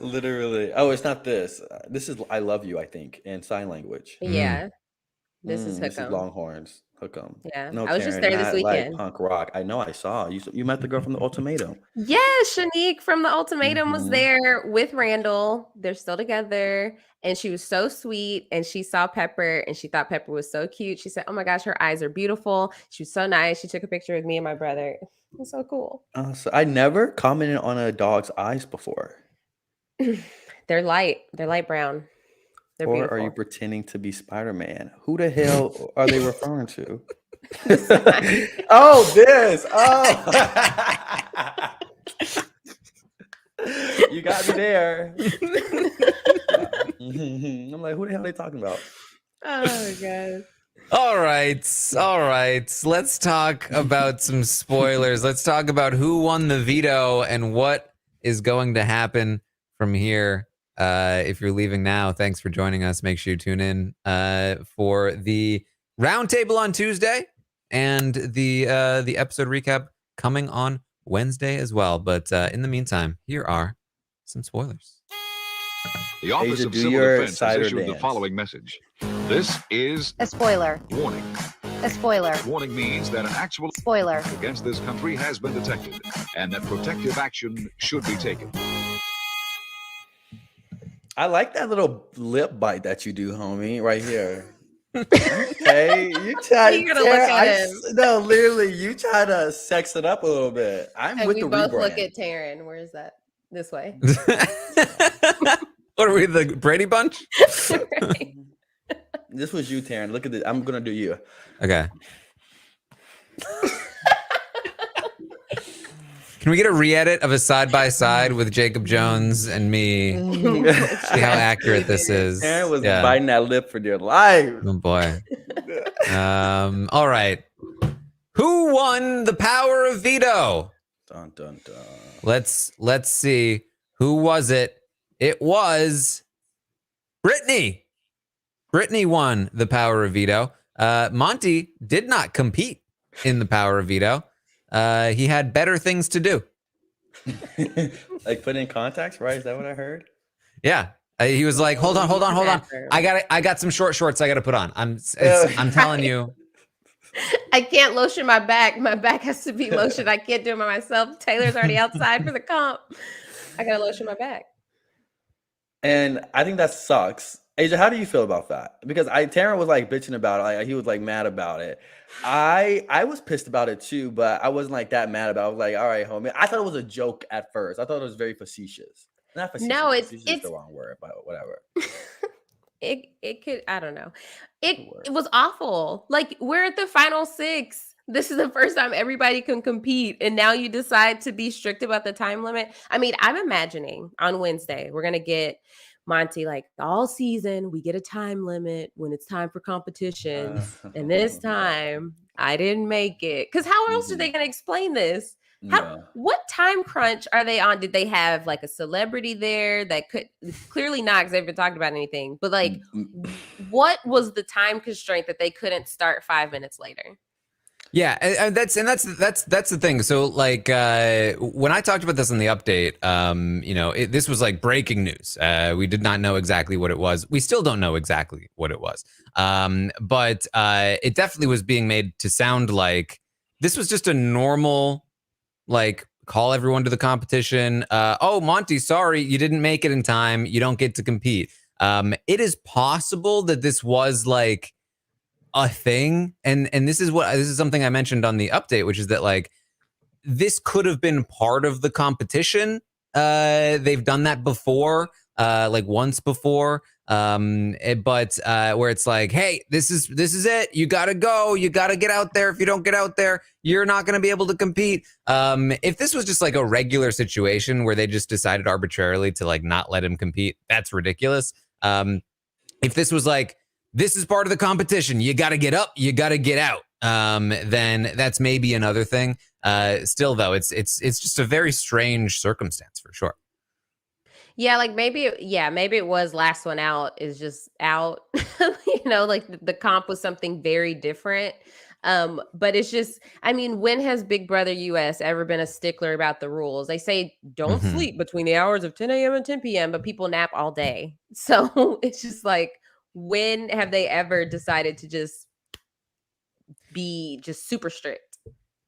Literally. Oh, it's not this. This is I love you, I think, in sign language. Yeah. This is This is Longhorns. Hook 'em. Yeah. No, I was just there this weekend. Like punk rock. I know. I saw you met the girl from the Ultimatum. Yes, Shanique from the Ultimatum was there with Randall. They're still together. And she was so sweet. And she saw Pepper and she thought Pepper was so cute. She said, oh my gosh, her eyes are beautiful. She was so nice. She took a picture with me and my brother. It was so cool. So I never commented on a dog's eyes before. They're light. They're light brown. They're or beautiful. Are you pretending to be Spider-Man? Who the hell are they referring to? Oh, this. Oh. You got me there. I'm like, who the hell are they talking about? Oh my god. All right. Let's talk about some spoilers. Let's talk about who won the veto and what is going to happen from here. If you're leaving now, thanks for joining us. Make sure you tune in for the roundtable on Tuesday and the episode recap coming on Wednesday as well. But in the meantime, here are some spoilers. The Office of Civil Defense has issued the following message. This is a spoiler. Warning. A spoiler. Warning means that an actual spoiler against this country has been detected and that protective action should be taken. I like that little lip bite that you do, homie, right here. Okay, you try. You gotta look at him. No, literally, you try to sex it up a little bit. I'm with we the both rebrand. look at Taran. Where is that? This way. What are we, the Brady Bunch? Right. This was you, Taran. Look at this. I'm gonna do you. Okay. Can we get a re-edit of a side-by-side with Jacob Jones and me? See how accurate this is. Taran was biting that lip for dear life. Oh boy. All right. Who won the power of veto? Dun, dun, dun. Let's see. Who was it? It was Brittany. Brittany won the power of veto. Monty did not compete in the power of veto. He had better things to do. Like put in contacts, right? Is that what I heard? Yeah. He was like, hold on. I got some short shorts I got to put on. I'm telling you. I can't lotion my back. My back has to be lotioned. I can't do it by myself. Taylor's already outside for the comp. I got to lotion my back. And I think that sucks. Aysha, how do you feel about that? Because Taran was like bitching about it. Like, he was like mad about it. I was pissed about it too, but I wasn't like that mad about it. I was like, all right, homie. I thought it was a joke at first. I thought it was very facetious. Not facetious. No, it's the wrong word, but whatever. It could, I don't know. It was awful. Like, we're at the final 6. This is the first time everybody can compete, and now you decide to be strict about the time limit. I mean, I'm imagining on Wednesday we're gonna get Monty, like, all season we get a time limit when it's time for competitions, and this time I didn't make it. Because how else are they gonna explain this? What time crunch are they on? Did they have like a celebrity there that could clearly not, because they haven't talked about anything, but like what was the time constraint that they couldn't start 5 minutes later? Yeah, and that's the thing. So like when I talked about this in the update, this was like breaking news. We did not know exactly what it was. We still don't know exactly what it was. But it definitely was being made to sound like this was just a normal, like, call everyone to the competition. Oh, Monty, sorry, you didn't make it in time. You don't get to compete. It is possible that this was like a thing, and this is something I mentioned on the update, which is that like this could have been part of the competition. They've done that before, like once before, but where it's like, hey, this is it. You gotta go. You gotta get out there. If you don't get out there, you're not gonna be able to compete. If this was just like a regular situation where they just decided arbitrarily to like not let him compete, that's ridiculous. If this was like, this is part of the competition, you got to get up, you got to get out, then that's maybe another thing. Still, though, it's just a very strange circumstance for sure. Yeah, like maybe it was last one out is just out. Like the comp was something very different. But it's just, I mean, when has Big Brother US ever been a stickler about the rules? They say don't sleep between the hours of 10 a.m. and 10 p.m., but people nap all day. So it's just like, when have they ever decided to just be just super strict?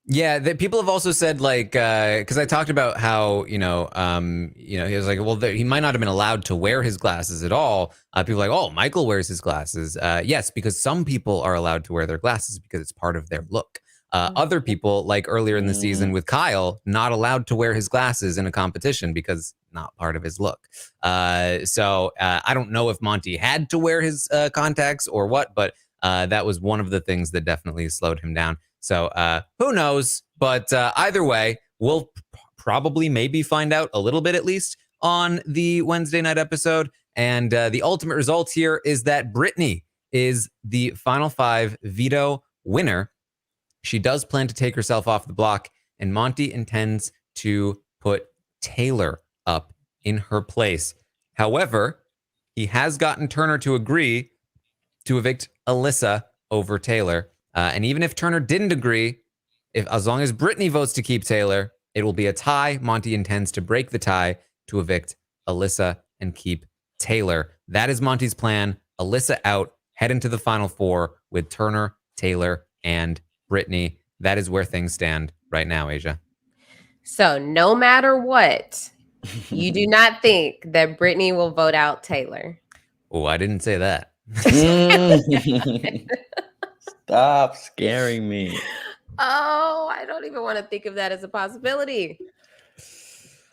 Yeah, people have also said, like, because I talked about how he was like, well, he might not have been allowed to wear his glasses at all. People are like, oh, Michael wears his glasses. Yes, because some people are allowed to wear their glasses because it's part of their look. Other people, like earlier in the season with Kyle, not allowed to wear his glasses in a competition because not part of his look. So I don't know if Monty had to wear his contacts or what, but that was one of the things that definitely slowed him down. So who knows? But either way, we'll probably maybe find out a little bit at least on the Wednesday night episode. And the ultimate result here is that Brittany is the Final 5 veto winner. She does plan to take herself off the block, and Monty intends to put Taylor up in her place. However, he has gotten Turner to agree to evict Alyssa over Taylor. And even if Turner didn't agree, as long as Brittany votes to keep Taylor, it will be a tie. Monty intends to break the tie to evict Alyssa and keep Taylor. That is Monty's plan. Alyssa out, head into the Final 4 with Turner, Taylor, and Brittany. That is where things stand right now, Aysha. So no matter what, You do not think that Brittany will vote out Taylor? Oh, I didn't say that. Stop scaring me. Oh, I don't even want to think of that as a possibility.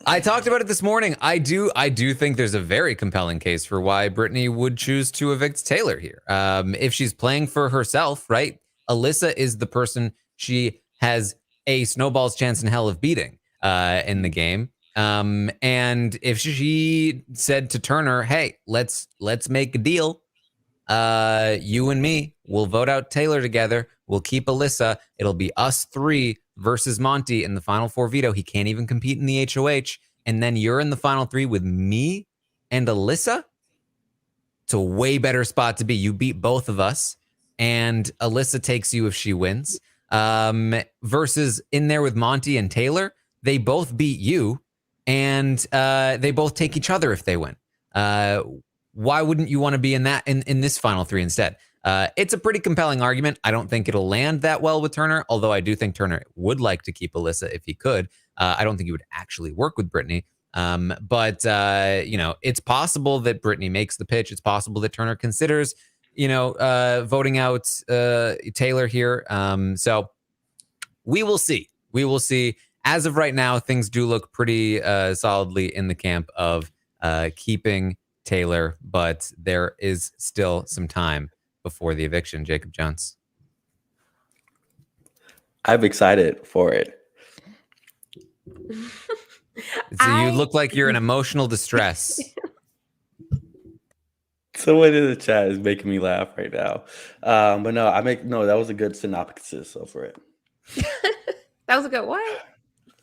I talked about it this morning. I do think there's a very compelling case for why Brittany would choose to evict Taylor here. If she's playing for herself, right? Alyssa is the person she has a snowball's chance in hell of beating in the game. And if she said to Turner, "Hey, let's make a deal. You and me, we'll vote out Taylor together. We'll keep Alyssa. It'll be us three versus Monty in the final four veto. He can't even compete in the HOH. And then you're in the final three with me and Alyssa. It's a way better spot to be. You beat both of us, and Alyssa takes you if she wins. Versus in there with Monty and Taylor, they both beat you, and they both take each other if they win. Why wouldn't you want to be in this final three instead? It's a pretty compelling argument. I don't think it'll land that well with Turner, although I do think Turner would like to keep Alyssa if he could. I don't think he would actually work with Brittany. But it's possible that Brittany makes the pitch. It's possible that Turner considers, voting out Taylor here. So we will see. We will see. As of right now, things do look pretty solidly in the camp of keeping Taylor, but there is still some time before the eviction. Jacob Jones. I'm excited for it. So you look like you're in emotional distress. Someone in the chat is making me laugh right now. But that was a good synopsis for it. That was a good what?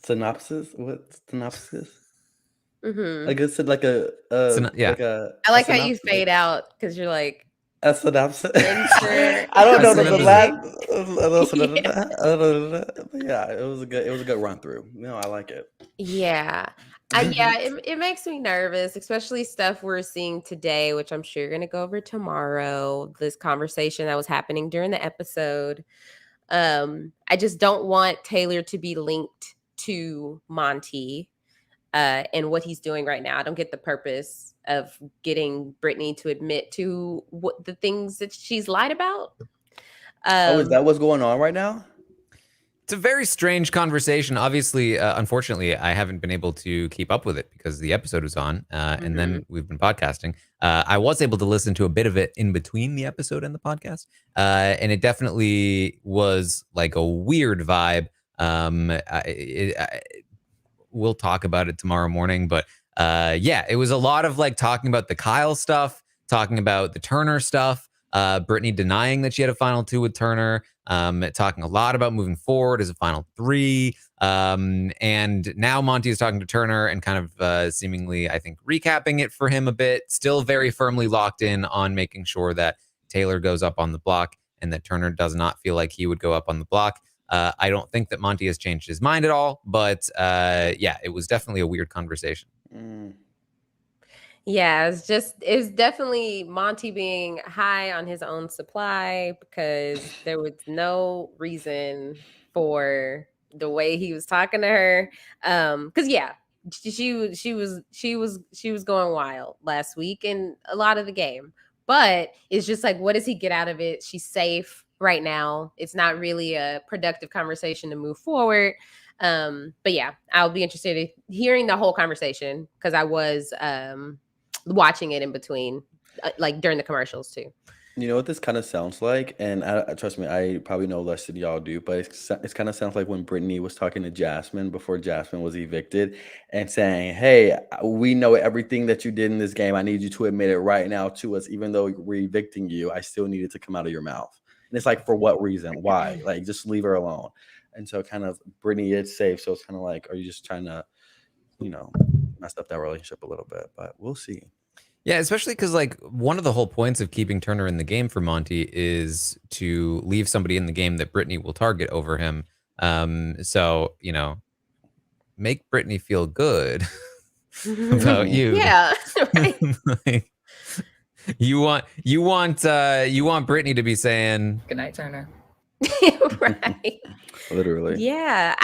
Synopsis? What synopsis? Mm-hmm. Like it's like a I like how you fade out because you're like a synopsis. I don't know the last. Yeah, it was a good run through. No, I like it. Yeah. It makes me nervous, especially stuff we're seeing today, which I'm sure you're going to go over tomorrow. This conversation that was happening during the episode. I just don't want Taylor to be linked to Monty and what he's doing right now. I don't get the purpose of getting Brittany to admit to the things that she's lied about. Is that what's going on right now? It's a very strange conversation. Obviously, unfortunately, I haven't been able to keep up with it because the episode was on, and then we've been podcasting. I was able to listen to a bit of it in between the episode and the podcast, and it definitely was like a weird vibe. We'll talk about it tomorrow morning, but it was a lot of like talking about the Kyle stuff, talking about the Turner stuff, Brittany denying that she had a final two with Turner, talking a lot about moving forward as a final three. And now Monty is talking to Turner and kind of seemingly, I think, recapping it for him a bit, still very firmly locked in on making sure that Taylor goes up on the block and that Turner does not feel like he would go up on the block. I don't think that Monty has changed his mind at all, but it was definitely a weird conversation. Yeah, it's definitely Monty being high on his own supply because there was no reason for the way he was talking to her. Because she was going wild last week and a lot of the game, but it's just like, what does he get out of it? She's safe right now. It's not really a productive conversation to move forward. But yeah, I'll be interested in hearing the whole conversation because I was watching it in between, like during the commercials too. You know what this kind of sounds like, and trust me, I probably know less than y'all do, but it kind of sounds like when Brittany was talking to Jasmine before Jasmine was evicted and saying, "Hey, we know everything that you did in this game. I need you to admit it right now to us. Even though we're evicting you, I still need it to come out of your mouth." And it's like, for what reason? Why? Like, just leave her alone. And so kind of Brittany is safe. So it's kind of like, are you just trying to, mess up that relationship a little bit? But we'll see. Yeah, especially because like one of the whole points of keeping Turner in the game for Monty is to leave somebody in the game that Brittany will target over him. So, make Brittany feel good about you. Yeah. Right. Like, you want Brittany to be saying, "Good night, Turner." Right. Literally. Yeah,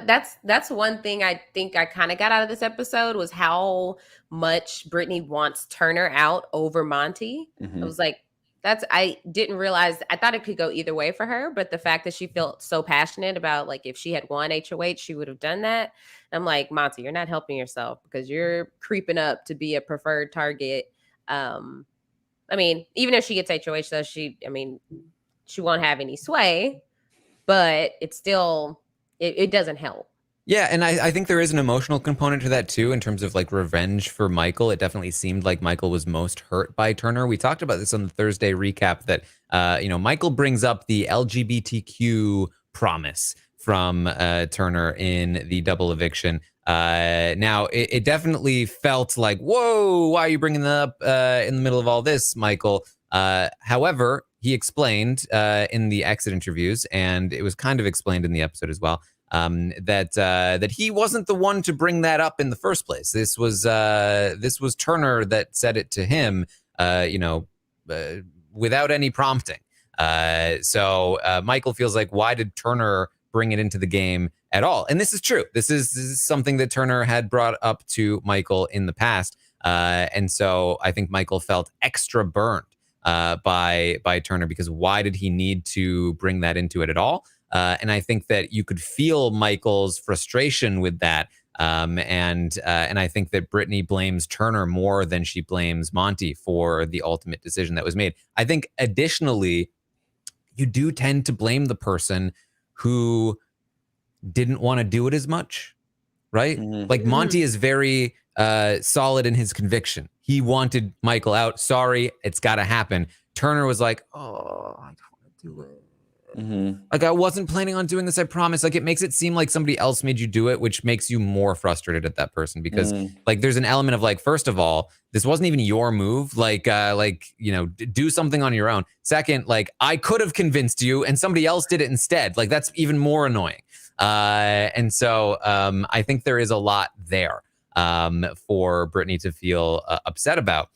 that's one thing I think I kind of got out of this episode was how much Brittany wants Turner out over Monty. I was like, I didn't realize, I thought it could go either way for her, but the fact that she felt so passionate about, like, if she had won HOH, she would have done that. I'm like, Monty, you're not helping yourself because you're creeping up to be a preferred target. I mean, even if she gets HOH, though, she won't have any sway, but it's still, it doesn't help. Yeah, and I think there is an emotional component to that too, in terms of like revenge for Michael. It definitely seemed like Michael was most hurt by Turner. We talked about this on the Thursday recap that, Michael brings up the LGBTQ promise from Turner in the double eviction. Now, it definitely felt like, whoa, why are you bringing that up in the middle of all this, Michael? However, he explained in the exit interviews, and it was kind of explained in the episode as well, that he wasn't the one to bring that up in the first place. This was Turner that said it to him, without any prompting. So Michael feels like, why did Turner bring it into the game at all? And this is true. This is something that Turner had brought up to Michael in the past. And so I think Michael felt extra burned by Turner, because why did he need to bring that into it at all? And I think that you could feel Michael's frustration with that. And I think that Brittany blames Turner more than she blames Monty for the ultimate decision that was made. I think additionally, you do tend to blame the person who didn't want to do it as much, right? Like Monty is very solid in his conviction. He wanted Michael out. Sorry, it's got to happen. Turner was like, oh, I don't want to do it. Like, I wasn't planning on doing this, I promise. Like, it makes it seem like somebody else made you do it, which makes you more frustrated at that person, because like there's an element of like, first of all, this wasn't even your move. Do something on your own. Second, like, I could have convinced you and somebody else did it instead. Like, that's even more annoying. And so I think there is a lot there for Brittany to feel upset about.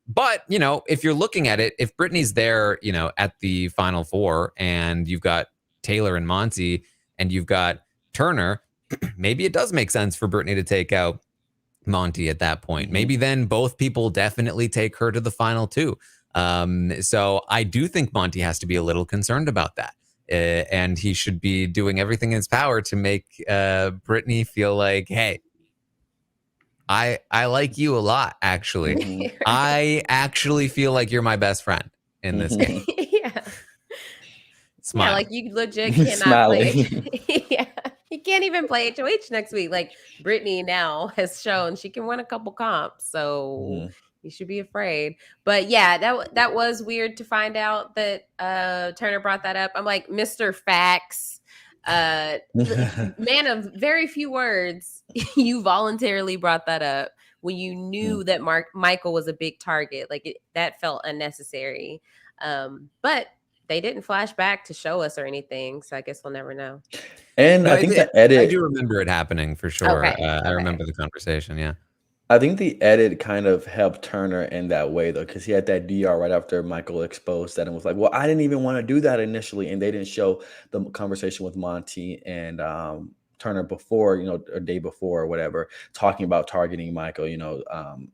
But, if you're looking at it, if Brittany's there, at the Final Four, and you've got Taylor and Monty, and you've got Turner, maybe it does make sense for Brittany to take out Monty at that point. Maybe then both people definitely take her to the final two. So I do think Monty has to be a little concerned about that. And he should be doing everything in his power to make Brittany feel like, hey, I like you a lot, actually. I actually feel like you're my best friend in this game. Yeah. Smile. Yeah, like you legit cannot play. Yeah. You can't even play HOH next week. Like Brittany now has shown she can win a couple comps. So you should be afraid. But yeah, that was weird to find out that Turner brought that up. I'm like, Mr. Facts. Man of very few words, you voluntarily brought that up when you knew that Michael was a big target. Like that felt unnecessary. But they didn't flash back to show us or anything, so I guess we'll never know. And I think the edit, I do remember it happening for sure. Okay. I remember the conversation. Yeah. I think the edit kind of helped Turner in that way, though, because he had that DR right after Michael exposed that and was like, well, I didn't even want to do that initially. And they didn't show the conversation with Monty and Turner before, a day before or whatever, talking about targeting Michael,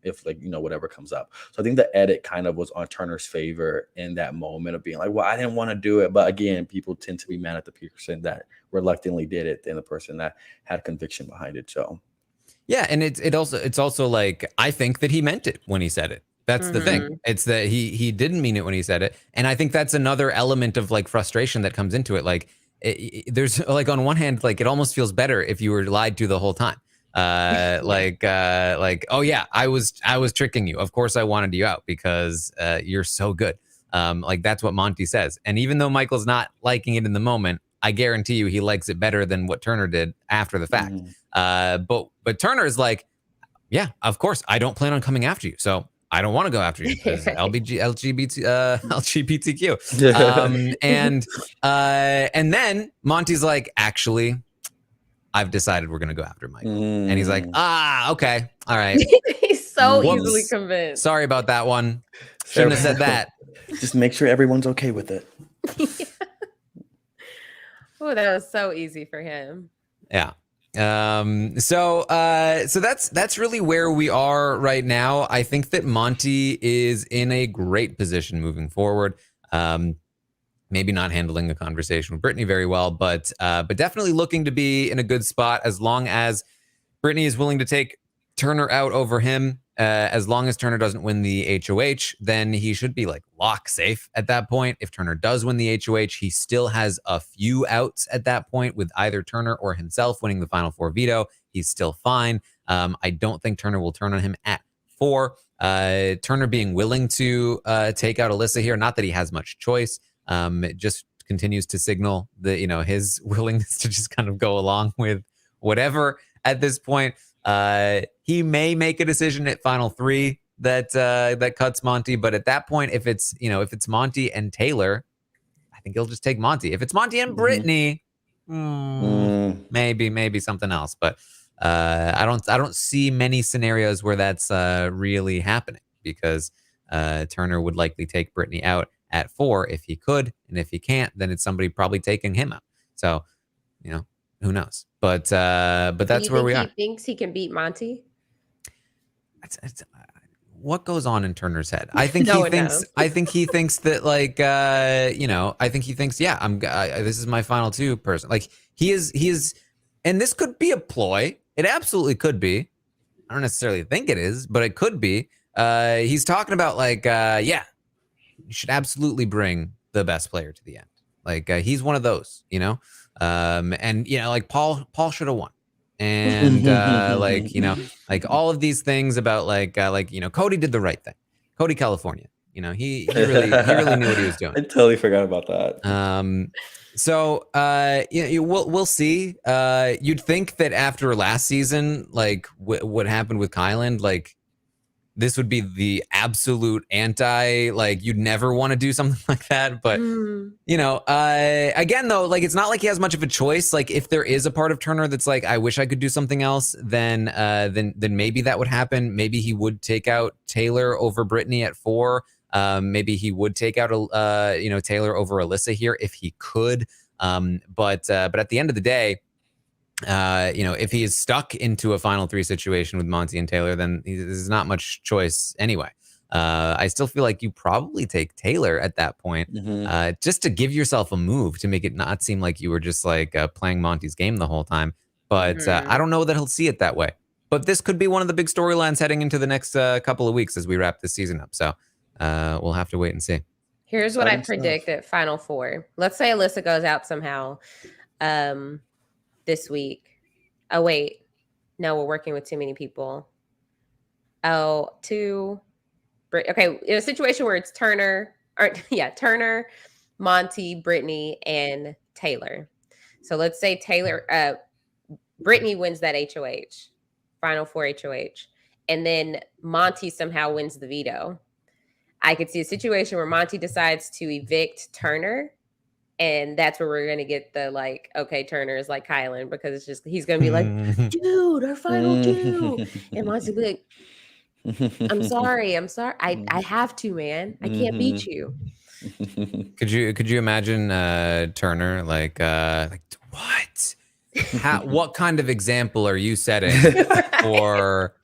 if whatever comes up. So I think the edit kind of was on Turner's favor in that moment of being like, well, I didn't want to do it. But again, people tend to be mad at the person that reluctantly did it than the person that had conviction behind it. So. Yeah, and it's also like, I think that he meant it when he said it. That's the thing. It's that he didn't mean it when he said it, and I think that's another element of like frustration that comes into it. Like there's like on one hand, like it almost feels better if you were lied to the whole time. Like oh yeah, I was tricking you. Of course I wanted you out because you're so good. Like that's what Monty says, and even though Michael's not liking it in the moment, I guarantee you he likes it better than what Turner did after the fact. But Turner is like, yeah, of course, I don't plan on coming after you. So I don't want to go after you because LGBTQ. And then Monty's like, actually, I've decided we're going to go after Mike. And he's like, okay. All right. He's so easily convinced. Sorry about that one. Shouldn't have said that. Just make sure everyone's okay with it. Oh, that was so easy for him. Yeah. So that's really where we are right now. I think that Monty is in a great position moving forward. Maybe not handling a conversation with Brittany very well, but definitely looking to be in a good spot as long as Brittany is willing to take Turner out over him. As long as Turner doesn't win the HOH, then he should be like lock safe at that point. If Turner does win the HOH, he still has a few outs at that point with either Turner or himself winning the final 4 veto. He's still fine. I don't think Turner will turn on him at 4. Turner being willing to take out Alyssa here, not that he has much choice. It just continues to signal that, his willingness to just kind of go along with whatever at this point. He may make a decision at final 3 that cuts Monty, but at that point, if it's Monty and Taylor, I think he'll just take Monty. If it's Monty and Brittany, maybe something else. But I don't see many scenarios where that's really happening, because Turner would likely take Brittany out at 4 if he could, and if he can't, then it's somebody probably taking him out. So, who knows? But that's where we are. He thinks he can beat Monty. What goes on in Turner's head? I think he thinks. I think he thinks that, like, I think he thinks, yeah, this is my final 2 person. Like, he is, and this could be a ploy. It absolutely could be. I don't necessarily think it is, but it could be. He's talking about, like, yeah, you should absolutely bring the best player to the end. Like, he's one of those, and like Paul should have won. And like all of these things about like Cody did the right thing. Cody California, he really knew what he was doing. I totally forgot about that. So we'll see. You'd think that after last season, like what happened with Kyland, like this would be the absolute anti, like you'd never want to do something like that. But, again, though, like it's not like he has much of a choice. Like if there is a part of Turner that's like, I wish I could do something else, then maybe that would happen. Maybe he would take out Taylor over Brittany at 4. Maybe he would take out, Taylor over Alyssa here if he could. But at the end of the day, if he is stuck into a final 3 situation with Monty and Taylor, then there's not much choice anyway. I still feel like you probably take Taylor at that point, just to give yourself a move to make it not seem like you were just like playing Monty's game the whole time. But I don't know that he'll see it that way. But this could be one of the big storylines heading into the next couple of weeks as we wrap this season up. So we'll have to wait and see. Here's what I predict at final 4. Let's say Alyssa goes out somehow. This week. Oh, wait. No, we're working with too many people. Oh, 2. Okay, in a situation where it's Turner, Monty, Brittany, and Taylor. So let's say Brittany wins that HOH, final 4 HOH, and then Monty somehow wins the veto. I could see a situation where Monty decides to evict Turner. And that's where we're going to get the, like, okay, Turner is like Kylan, because it's just, he's going to be like, dude, our final 2. And Monty will be like, I'm sorry. I have to, man. I can't beat you. Could you imagine Turner like what? What kind of example are you setting for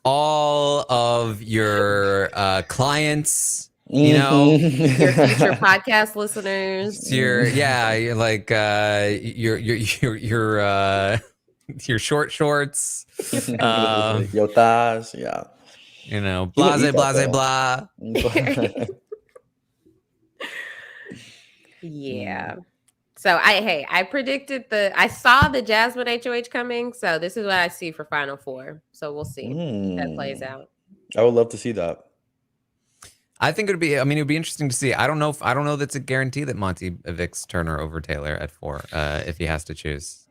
all of your clients? Your future podcast listeners. You're like your short shorts. Your thighs, yeah. Blase blah. Yeah. So I predicted I saw the Jasmine HOH coming, so this is what I see for final 4. So we'll see if that plays out. I would love to see that. I think it'd be interesting to see. I don't know that's a guarantee that Monty evicts Turner over Taylor at 4 if he has to choose.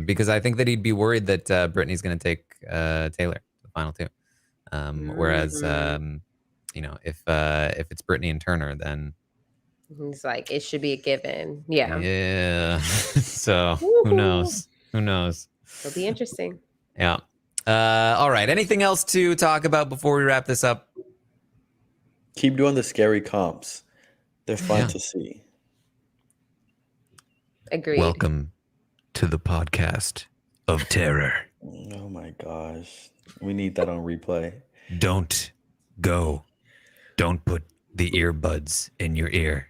Because I think that he'd be worried that Brittany's going to take Taylor the final 2. Whereas if it's Brittany and Turner, then he's like, it should be a given. Yeah. Yeah. So who knows? It'll be interesting. Yeah. All right. Anything else to talk about before we wrap this up? Keep doing the scary comps. They're fun to see. Agreed. Welcome to the podcast of terror. Oh my gosh. We need that on replay. Don't go. Don't put the earbuds in your ear.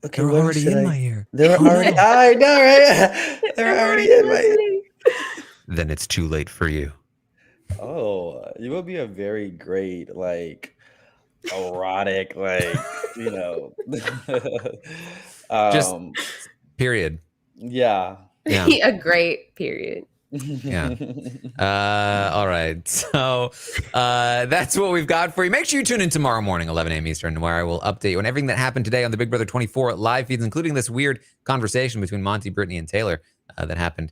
Okay, They're already in my ear. They're already. I know, right? They're already in my ear. Then it's too late for you. Oh, you would be a very great, like, erotic, like, Just period. Yeah. A great period. Yeah. All right. So that's what we've got for you. Make sure you tune in tomorrow morning, 11 a.m. Eastern, where I will update you on everything that happened today on the Big Brother 24 live feeds, including this weird conversation between Monty, Brittany, and Taylor that happened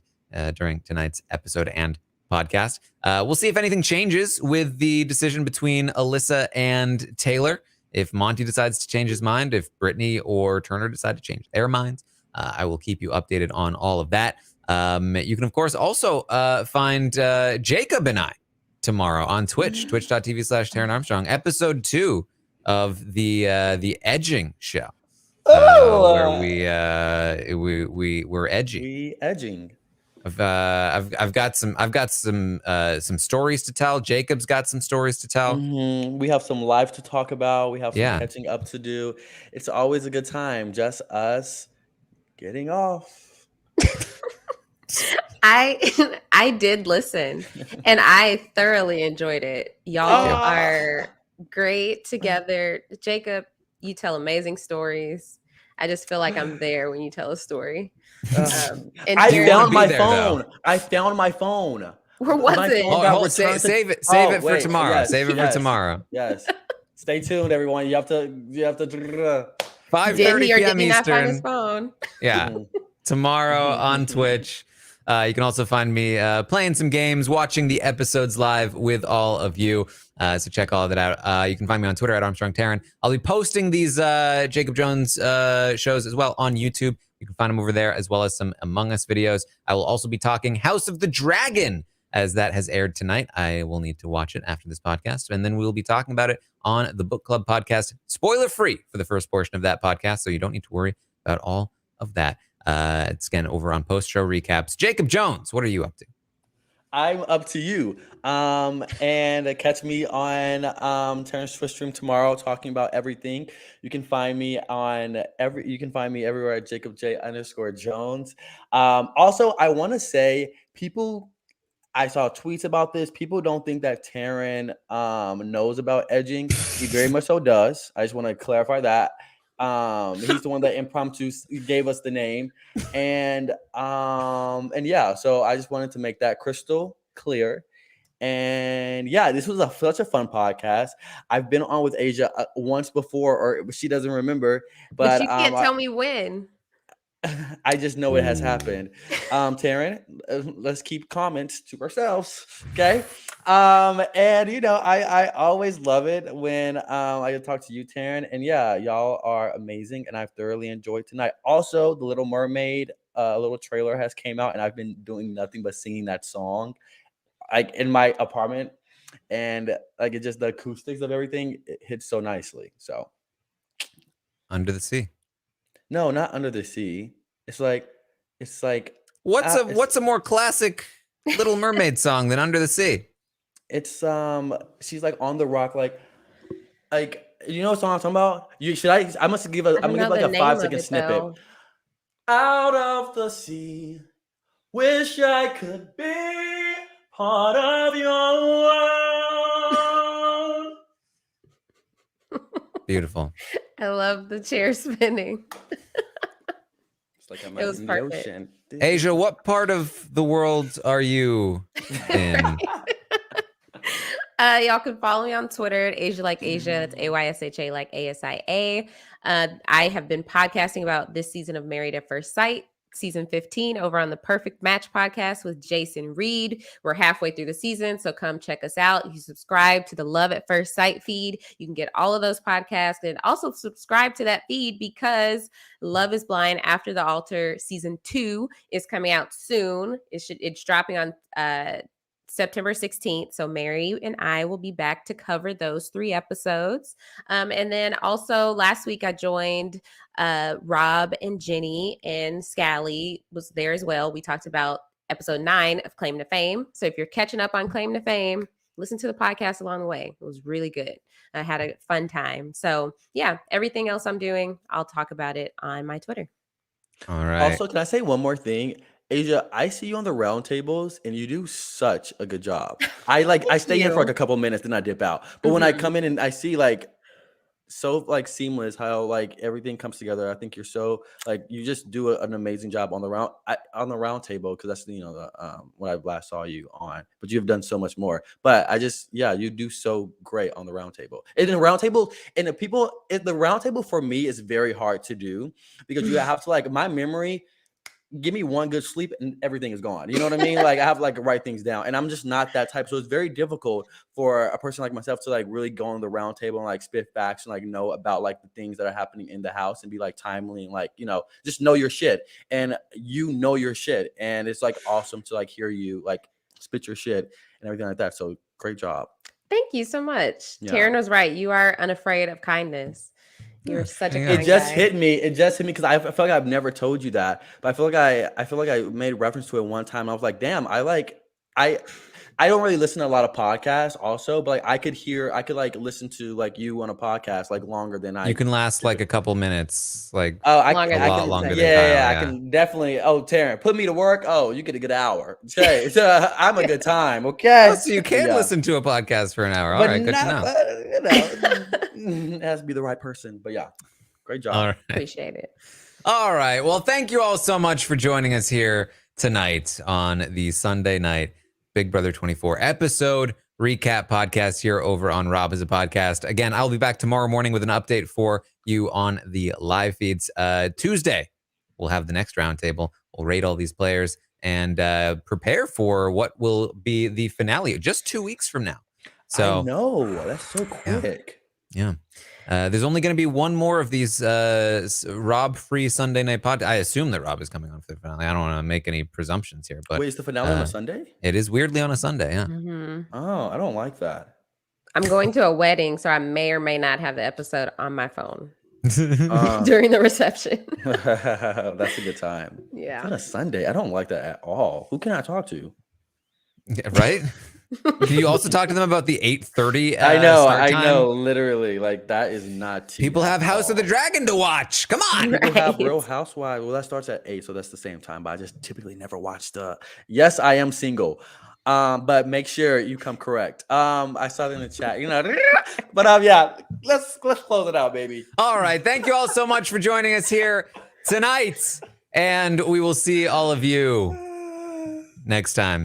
during tonight's episode and podcast. We'll see if anything changes with the decision between Alyssa and Taylor. If Monty decides to change his mind, if Brittany or Turner decide to change their minds, I will keep you updated on all of that. You can, of course, also find Jacob and I tomorrow on Twitch, twitch.tv/Taran Armstrong, episode 2 of the Edging show, where we're edgy. We edging. I've got some stories to tell. Jacob's got some stories to tell. We have some live to talk about. We have some catching up to do. It's always a good time. Just us getting off. I did listen and I thoroughly enjoyed it. Y'all are great together. Jacob, you tell amazing stories. I just feel like I'm there when you tell a story. And I found my phone. I found my phone. Where was it? Save it for tomorrow. Yes, save it for tomorrow. Yes. Stay tuned, everyone. You have to 5:30 p.m. Eastern. Find his phone? Yeah. Tomorrow on Twitch. You can also find me playing some games, watching the episodes live with all of you. So check all of that out. You can find me on Twitter at Armstrong Taran. I'll be posting these Jacob Jones shows as well on YouTube. You can find them over there, as well as some Among Us videos. I will also be talking House of the Dragon, as that has aired tonight. I will need to watch it after this podcast, and then we'll be talking about it on the Book Club podcast, spoiler-free for the first portion of that podcast, so you don't need to worry about all of that. It's again over on post-show recaps. Jacob Jones, what are you up to? I'm up to you. And catch me on Terrence Twitch stream tomorrow, talking about everything. You can find me everywhere at JacobJ_Jones. Also, I want to say I saw tweets about this. People don't think that Taran knows about edging. He very much so does. I just want to clarify that. He's the one that impromptu gave us the name, and yeah, so I just wanted to make that crystal clear. And yeah, this was such a fun podcast. I've been on with Aysha once before, or she doesn't remember, but you can't tell me when. I just know it has happened. Taran, let's keep comments to ourselves, okay? And I always love it when I talk to you, Taran. And yeah, y'all are amazing, and I've thoroughly enjoyed tonight. Also, The Little Mermaid, little trailer has came out, and I've been doing nothing but singing that song, like in my apartment, and like it just the acoustics of everything it hits so nicely. So, Under the Sea. No, not Under the Sea. It's like what's a more classic Little Mermaid song than Under the Sea? It's she's like on the rock, like you know what song I'm talking about? I'm gonna give like a 5-second snippet. Though. Out of the sea, wish I could be part of your world. Beautiful. I love the chair spinning. Like I'm in the ocean. Aysha, what part of the world are you in? Y'all can follow me on Twitter at Aysha like Aysha. That's AYSHA like ASIA. I have been podcasting about this season of Married at First Sight, season 15, over on the Perfect Match podcast with Jason Reed. We're halfway through the season, so come check us out. You subscribe to the Love at First Sight feed. You can get all of those podcasts, and also subscribe to that feed because Love is Blind After the Altar season 2 is coming out soon. It's dropping on September 16th. So Mary and I will be back to cover those 3 episodes. And then also last week I joined Rob and Jenny, and Scally was there as well. We talked about episode 9 of Claim to Fame. So if you're catching up on Claim to Fame, listen to the podcast along the way. It was really good. I had a fun time. So yeah, everything else I'm doing, I'll talk about it on my Twitter. All right. Also, can I say one more thing? Aysha, I see you on the round tables and you do such a good job. I stay in for like a couple minutes, then I dip out. But when I come in and I see like so like seamless how like everything comes together. I think you're so like you just do an amazing job on the round table, because that's what I last saw you on. But you've done so much more. But you do so great on the round table. And in the round table, the round table for me is very hard to do, because you have to like my memory. Give me one good sleep and everything is gone. You know what I mean? Like I have to like write things down, and I'm just not that type. So it's very difficult for a person like myself to like really go on the round table and like spit facts and like know about like the things that are happening in the house and be like timely and like, just know your shit. And you know your shit. And it's like awesome to like hear you like spit your shit and everything like that. So great job. Thank you so much. Yeah. Taran was right. You are unafraid of kindness. You're such a kind guy. It just hit me because I feel like I've never told you that, but I feel like I made reference to it one time. I was like, damn, I don't really listen to a lot of podcasts also, but like I could like listen to like you on a podcast like longer than I. You can last like a couple minutes, like a lot longer. Yeah, I can definitely. Oh, Taran, put me to work. Oh, you get a good hour. Okay, so I'm a good time. Okay, oh, so you can listen to a podcast for an hour. All right, good to know. It has to be the right person. But yeah, great job. All right. Appreciate it. All right. Well, thank you all so much for joining us here tonight on the Sunday night Big Brother 24 episode recap podcast here over on RHAP as a podcast. Again, I'll be back tomorrow morning with an update for you on the live feeds. Tuesday, we'll have the next roundtable. We'll rate all these players and prepare for what will be the finale just 2 weeks from now. So I know, that's so quick. Yeah. There's only going to be one more of these Rob-free Sunday night pod. I assume that Rob is coming on for the finale. I don't want to make any presumptions here, but wait, is the finale on a Sunday? It is weirdly on a Sunday. Yeah. Mm-hmm. Oh, I don't like that. I'm going to a wedding, so I may or may not have the episode on my phone during the reception. That's a good time. Yeah. It's on a Sunday. I don't like that at all. Who can I talk to? Yeah, right? Can you also talk to them about the 8:30? I know. Literally, like that is not. People have House of the Dragon to watch. Come on. People have Real Housewives. Well, that starts at 8, so that's the same time. But I just typically never watch the. Yes, I am single. But make sure you come correct. I saw it in the chat. But yeah, let's close it out, baby. All right. Thank you all so much for joining us here tonight, and we will see all of you next time.